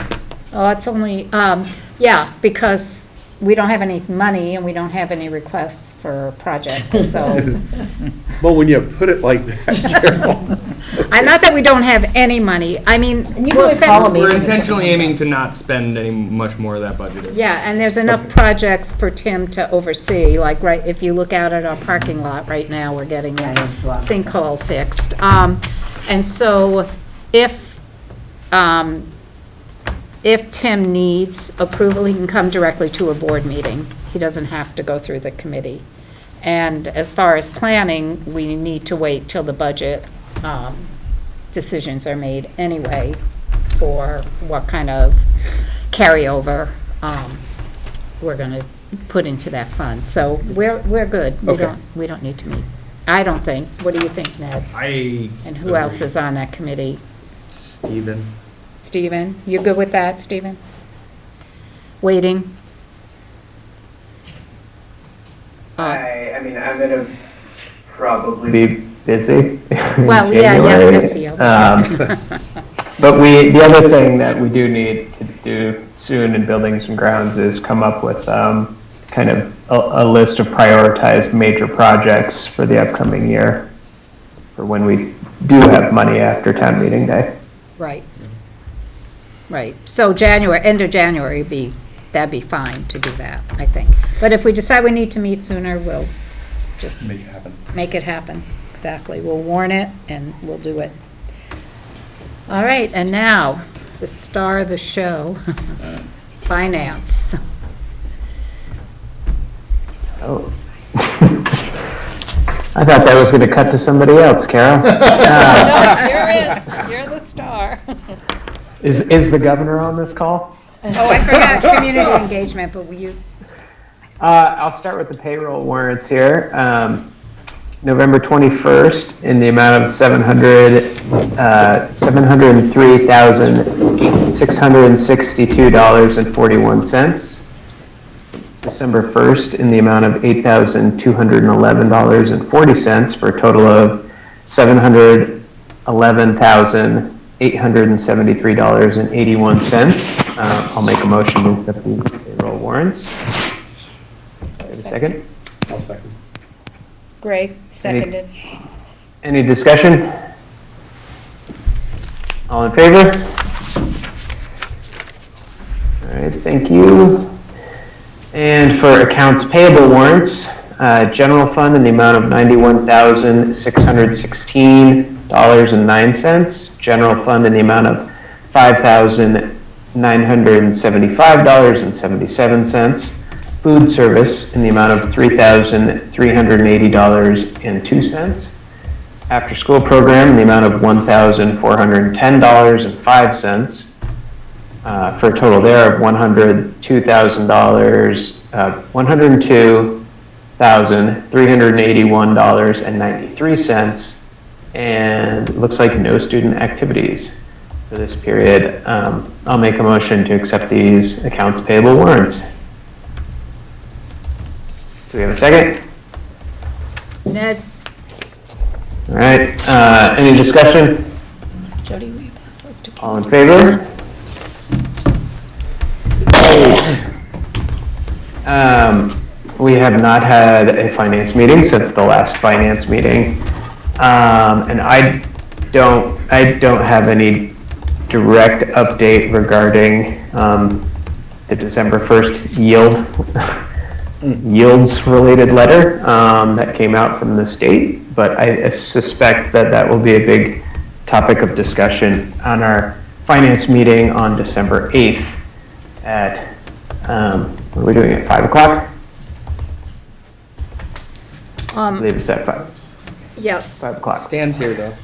Oh, it's only, yeah, because we don't have any money and we don't have any requests for projects, so. Well, when you put it like that, Carol. Not that we don't have any money, I mean. And you can we'll always send- call a meeting. We're intentionally aiming to not spend any much more of that budget. Yeah, and there's enough projects for Tim to oversee, like, right, if you look out at our parking lot right now, we're getting a sinkhole fixed. And so if Tim needs approval, he can come directly to a board meeting. He doesn't have to go through the committee. And as far as planning, we need to wait till the budget decisions are made anyway for what kind of carryover we're going to put into that fund. So we're good. Okay. We don't need to meet. I don't think. What do you think, Ned? And who else is on that committee? Stephen. Stephen, you good with that, Stephen? Waiting? I mean, I'm gonna probably be busy. Well, yeah, that's the other. But the other thing that we do need to do soon in Buildings and Grounds is come up with kind of a list of prioritized major projects for the upcoming year, for when we do have money after town meeting day. Right. Right. So end of January that'd be fine to do that, I think. But if we decide we need to meet sooner, we'll just Make it happen. make it happen. Exactly. We'll warn it and we'll do it. All right, and now, the star of the show, finance. Oh. I thought that was gonna cut to somebody else, Carol. You're the star. Is the governor on this call? Oh, I forgot community engagement, but will you? I'll start with the payroll warrants here. November 21st in the amount of $703,662.41. December 1st in the amount of $8,211.40 for a total of $711,873.81. I'll make a motion to accept the payroll warrants. Have a second? I'll second. Gray, seconded. Any discussion? All in favor? All right, thank you. And for accounts payable warrants, general fund in the amount of $91,616.09. General fund in the amount of $5,975.77. Food service in the amount of $3,380.02. After school program in the amount of $1,410.05. For a total there of $102,381.93. And it looks like no student activities for this period. I'll make a motion to accept these accounts payable warrants. Do we have a second? Ned? All right, any discussion? Jody, will you pass those to Kim? All in favor? We have not had a finance meeting since the last finance meeting. And I don't have any direct update regarding the December 1st yields related letter that came out from the state, but I suspect that will be a big topic of discussion on our finance meeting on December 8th at, what are we doing, at 5 o'clock? I believe it's at 5. Yes. 5 o'clock. Stan's here, though.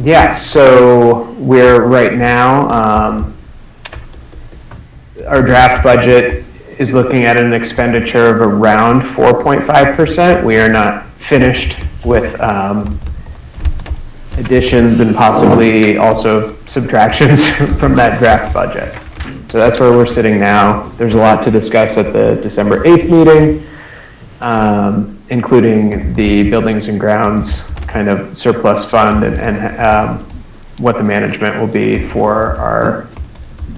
Yeah, so we're right now, our draft budget is looking at an expenditure of around 4.5%. We are not finished with additions and possibly also subtractions from that draft budget. So that's where we're sitting now. There's a lot to discuss at the December 8th meeting, including the buildings and grounds kind of surplus fund and what the management will be for our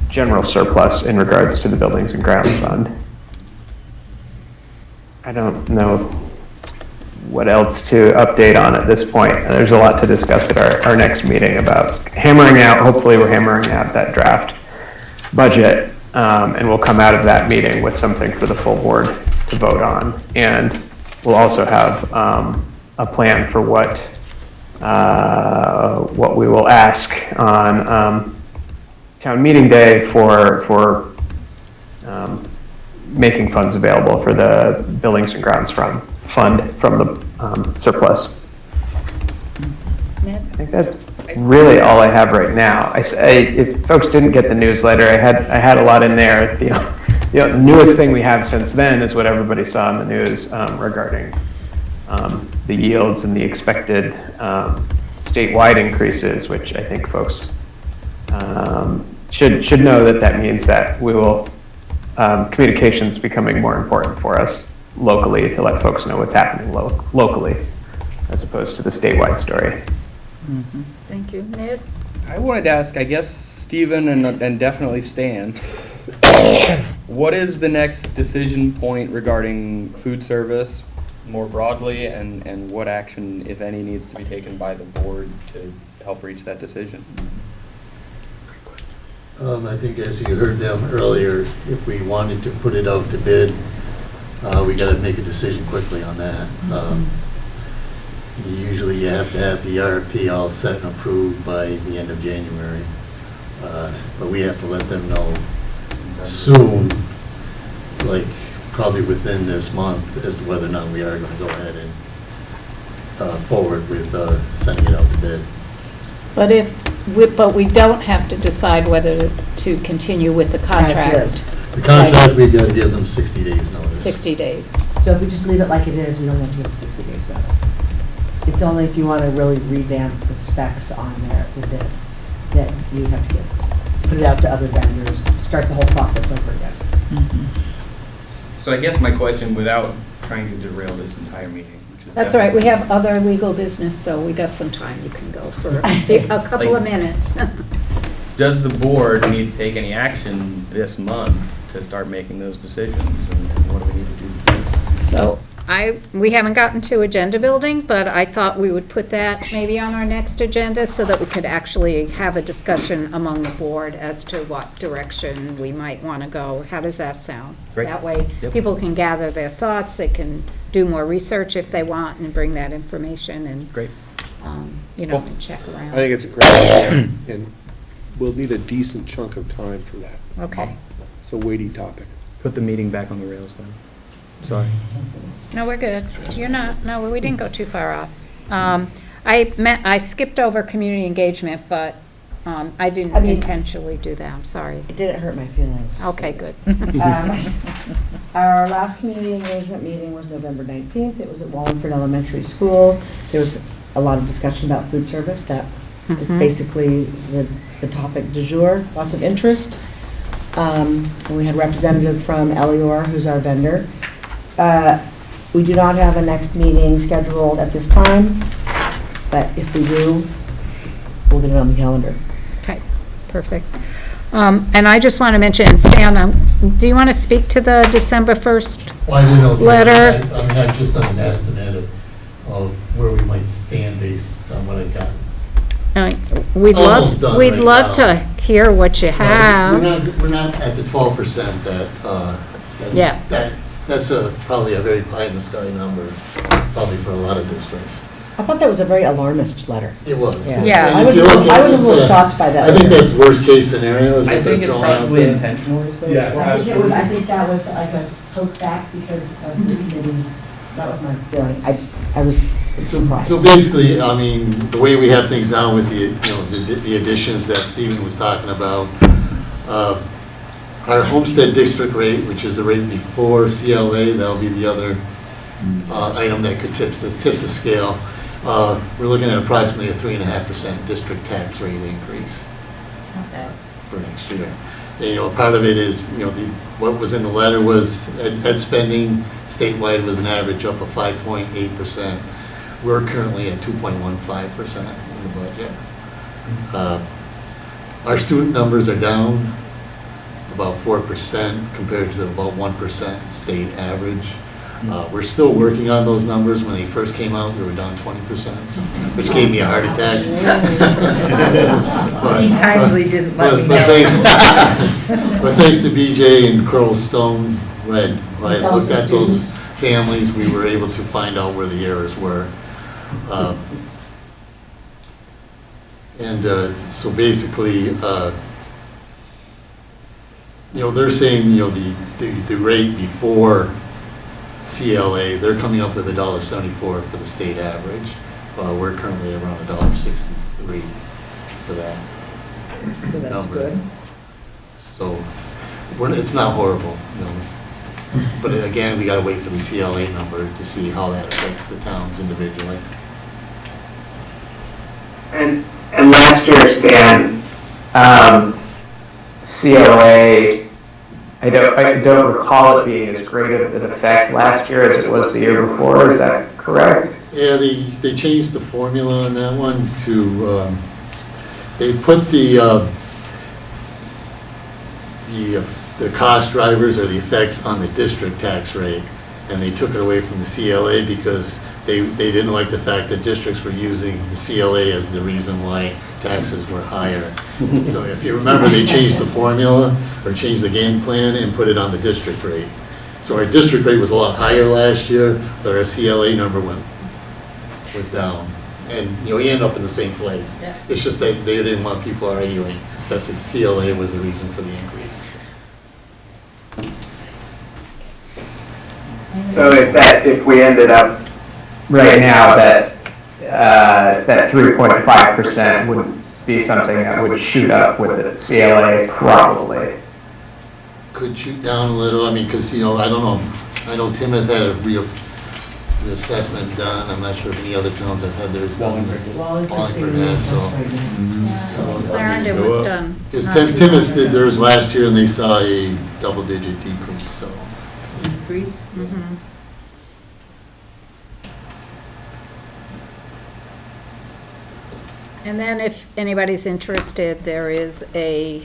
general surplus in regards to the buildings and grounds fund. I don't know what else to update on at this point. There's a lot to discuss at our next meeting about hopefully we're hammering out that draft budget, and we'll come out of that meeting with something for the full board to vote on. And we'll also have a plan for what we will ask on town meeting day for making funds available for the buildings and grounds fund from the surplus. Ned? I think that's really all I have right now. If folks didn't get the newsletter, I had a lot in there. The newest thing we have since then is what everybody saw in the news regarding the yields and the expected statewide increases, which I think folks should know that means that we will communications becoming more important for us locally to let folks know what's happening locally as opposed to the statewide story. Thank you. Ned? I wanted to ask, I guess, Stephen and definitely Stan, what is the next decision point regarding food service more broadly, and what action, if any, needs to be taken by the board to help reach that decision? I think as you heard them earlier, if we wanted to put it out to bid, we got to make a decision quickly on that. Usually you have to have the RFP all set and approved by the end of January. But we have to let them know soon, like probably within this month, as to whether or not we are going to go ahead and forward with sending it out to bid. But we don't have to decide whether to continue with the contract. The contract, we've got to give them 60 days notice. 60 days. So if we just leave it like it is, we don't have to give them 60 days notice. It's only if you want to really revamp the specs on there, the bid, that you have to put it out to other vendors, start the whole process over again. So I guess my question, without trying to derail this entire meeting, which is That's all right. We have other legal business, so we got some time. You can go for a couple of minutes. does the board need to take any action this month to start making those decisions, and what do we need to do? So we haven't gotten to agenda building, but I thought we would put that maybe on our next agenda so that we could actually have a discussion among the board as to what direction we might want to go. How does that sound? Great. That way, Yep. people can gather their thoughts, they can do more research if they want and bring that information and, Great. Cool. I and check around. think it's a great idea, and we'll need a decent chunk of time for that. Okay. It's a weighty topic. Put the meeting back on the rails then. Sorry. No, we're good. You're not, no, we didn't go too far off. I skipped over community engagement, but I didn't intentionally do that, I'm sorry. It didn't hurt my feelings. Okay, good. Our last community engagement meeting was November 19th. It was at Wallingford Elementary School. There was a lot of discussion about food service. That was basically the topic du jour, lots of interest. And we had a representative from Elior, who's our vendor. We do not have a next meeting scheduled at this time, but if we do, we'll get it on the calendar. Okay, perfect. And I just want to mention, Stan, do you want to speak to the December 1st letter? I mean, I've just done an estimate of where we might stand based on what I've got. We'd Almost done we'd right love now. to hear what you have. We're not at the 12% that's probably a very pie in the sky number, probably for a lot of districts. I thought that was a very alarmist letter. It was. Yeah. I was a little shocked by that. I think that's worst case scenario. Is I what think they're it's throwing out probably there. intentional. Yeah, I think that was like a poke back because of the committees. That was my feeling. I was surprised. So basically, I mean, the way we have things now with the additions that Stephen was talking about, Our homestead district rate, which is the rate before CLA, that'll be the other item that could tip the scale. We're looking at approximately a 3.5% district tax rate increase for next year. And, part of it is, what was in the letter was ed spending statewide was an average up of 5.8%. We're currently at 2.15% in the budget. Our student numbers are down about 4% compared to about 1% state average. We're still working on those numbers. When they first came out, we were down 20%, which gave me a heart attack. He kindly didn't let me know. But thanks to BJ and Crowell Stone, who had looked at those families, we were able to find out where the errors were. So basically, they're saying, the rate before CLA, they're coming up with $1.74 for the state average. We're currently around $1.63 for that. So that's number. good. So it's not horrible, but again, we got to wait for the CLA number to see how that affects the towns individually. And last year, Stan, CLA, I don't recall it being as great of an effect last year as it was the year before. Is that correct? Yeah, they changed the formula on that one to, they put the cost drivers or the effects on the district tax rate, and they took it away from the CLA because they didn't like the fact that districts were using the CLA as the reason why taxes were higher. So if you remember, they changed the formula or changed the game plan and put it on the district rate. So our district rate was a lot higher last year, but our CLA number was down. And you end up in the same place. Yeah. It's just that they didn't want people arguing that the CLA was the reason for the increase. So if we ended up right now that 3.5% would be something that would shoot up with the CLA probably. Could shoot down a little, because, I don't know. I know Timoth had a reassessment done. I'm not sure if any other towns have had theirs done. Wallingford has, so. Clarendon was done. Because not too Timoth long did ago. theirs last year and they saw a double-digit decrease, so. Increase? Mhm. And then if anybody's interested, there is a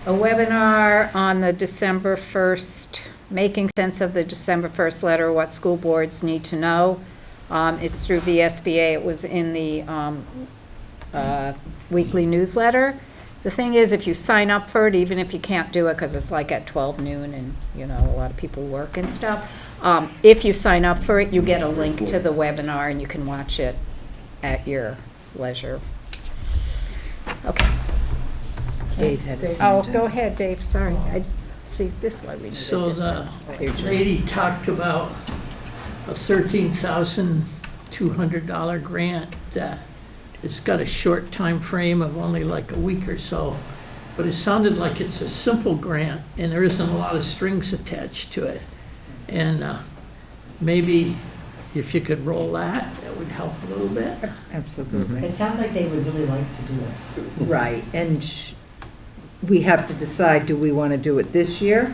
webinar on the December 1st, Making Sense of the December 1st Letter, What School Boards Need to Know. It's through VSBA. It was in the weekly newsletter. The thing is, if you sign up for it, even if you can't do it, because it's like at 12 noon and, a lot of people work and stuff, if you sign up for it, you get a link to the webinar and you can watch it at your leisure. Okay. Dave had his Oh, hand go up. ahead, Dave, sorry. See, this is why we need a So the different. lady talked about a $13,200 grant that it's got a short time frame of only like a week or so, but it sounded like it's a simple grant and there isn't a lot of strings attached to it. And maybe if you could roll that would help a little bit. Absolutely. It sounds like they would really like to do it. Right, and we have to decide, do we want to do it this year,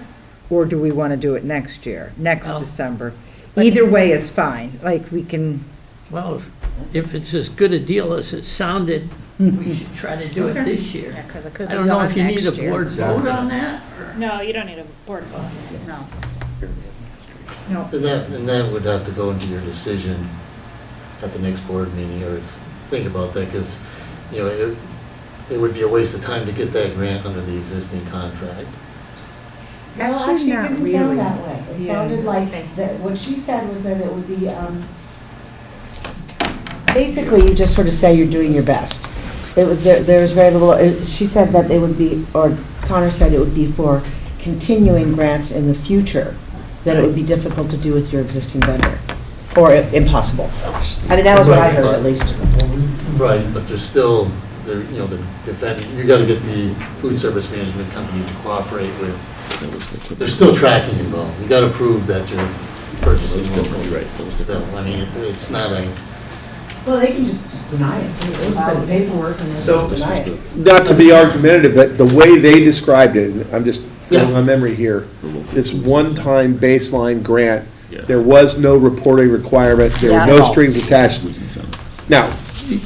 or do we want to do it next year, next Well- December? Either way is fine, like, we can, Well, if it's as good a deal as it sounded, we should try to do it this year. Yeah, because it could I be don't know gone if you need a next year. board vote on that, or? No, you don't need a board vote. No. no, And that would have to go into your decision at the next board meeting, or think about that, because, it would be a waste of time to get that grant under the existing contract. Well, Actually, actually, it not didn't sound really. that way. It Yeah. sounded like, that what she said was that it would be, basically, you just sort of say you're doing your best. It was, there was very little, she said that it would be, or Connor said it would be for continuing grants in the future, that it would be difficult to do with your existing vendor, or impossible. That was what I heard, at least. Right, but there's still, they're, you know, the vendor, you gotta get the food service management company to cooperate with. There's still tracking involved. You gotta prove that you're purchasing locally. Right. So, I mean, it's not a, Well, they can just deny it. There's the paperwork and they So- just deny it. Not to be argumentative, but the way they described it, and I'm just going Yeah. on memory here, this one-time baseline grant, Yeah. there was no reporting requirement, there Yeah. were no strings attached. Now,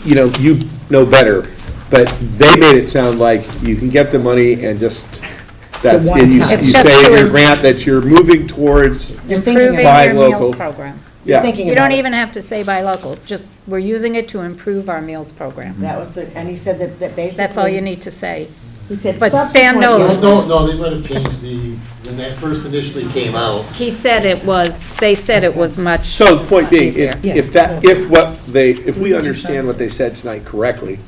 you know, you know better, but they made it sound like you can get the money and just, that's, The and you one-time. It's you just say in to- your grant that you're moving towards, You're thinking Improving about Buying your meals local. program. yeah. thinking You about don't it. even have to say buy local, just, we're using it to improve our meals program. That was the, and he said that basically. That's all you need to say. He said But Stan subsequent- knows. no, they might have changed when that first initially came out. He said it was, they said it was much So the point being, easier. if we understand what they said tonight correctly,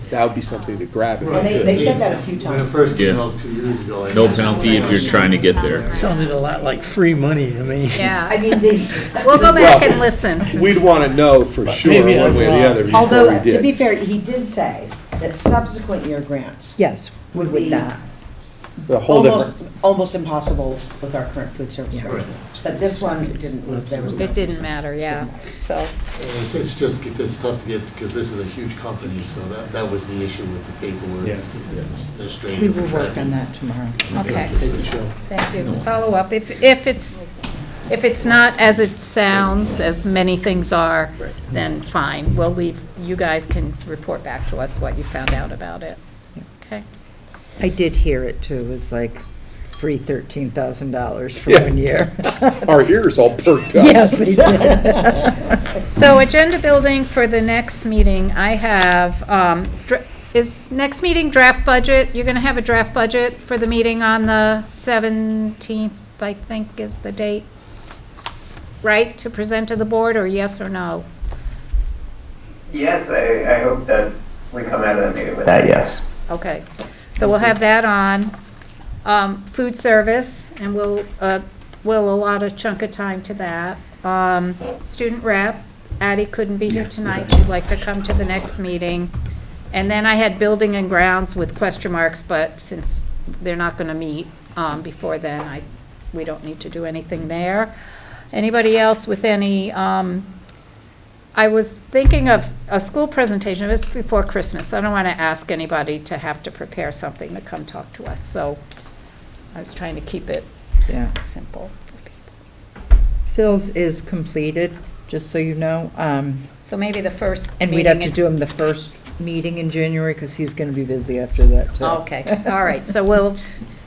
that would be something to grab. if we And could. they said that a few When it times. first came Yeah. out 2 years ago. I No know. penalty if you're trying to get there. Sounded a lot like free money to me. I Yeah, mean, they. we'll go back Well, and listen. We'd want to know for sure, maybe one I'm way or the wrong. other, before Although, we to be did. fair, he did say that subsequent year grants Yes, we would would be not. The whole different. almost impossible with our current food service arrangement. But this one didn't, there was. It didn't matter, yeah, so, It's just, it's tough to get, because this is a huge company, so that was the issue with the paperwork. Yeah. Administrative We will work tracking. on that tomorrow. okay. Take a show. Thank you. Follow up. If it's not as it sounds, as many things are, then fine. We'll leave, you guys can report back to us what you found out about it. Okay? I did hear it too, it was like free $13,000 for Yeah. 1 year. Our ears all perked up. Yes, they did. So agenda building for the next meeting, I have, is next meeting draft budget? You're going to have a draft budget for the meeting on the 17th, I think is the date, right? To present to the board, or yes or no? Yes, I hope that we come out of that meeting with that, yes. Okay, so we'll have that on. Food service, and we'll allot a chunk of time to that. Student rep, Addie couldn't be here tonight, she'd like to come to the next meeting. And then I had building and grounds with question marks, but since they're not gonna meet, before then, we don't need to do anything there. Anybody else with any, I was thinking of a school presentation, it was before Christmas, I don't want to ask anybody to have to prepare something to come talk to us, so I was trying to keep it Yeah. simple. Phil's is completed, just so you know. So maybe the first And meeting. we'd have to do him the first meeting in January, because he's going to be busy after that, too. Okay, all right, so we'll,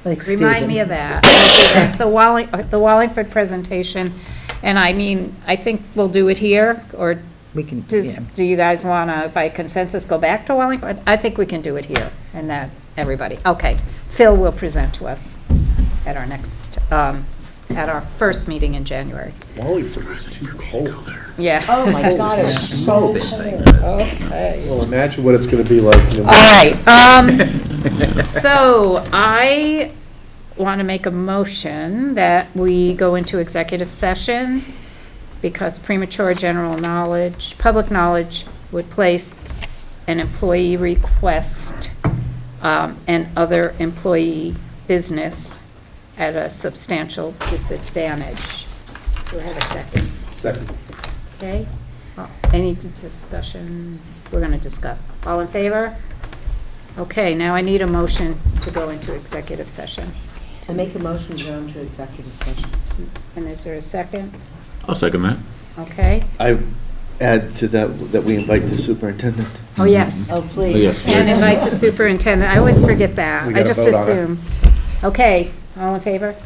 Like remind me Stephen. of that. We'll do that. So the Wallingford presentation, and I mean, I think we'll do it here, or We can, yeah. do you guys want to, by consensus, go back to Wallingford? I think we can do it here, and that, everybody. Okay, Phil will present to us at our next, at our first meeting in January. Wallingford is too cold. Yeah. Oh, my God, it was so cold. Okay. Well, imagine what it's going to be like. in All right, so I want to make a motion that we go into executive session because premature general knowledge, public knowledge would place an employee request and other employee business at a substantial disadvantage. Do I have a second? Second. Okay, any discussion? We're going to discuss. All in favor? Okay, now I need a motion to go into executive session. To make a motion to go into executive session. And is there a second? I'll second that. Okay, I add to that we invite the superintendent. oh, yes. Oh, please. Yes. And invite the superintendent. I always forget that. We I gotta just vote on it. assume. Okay, all in favor?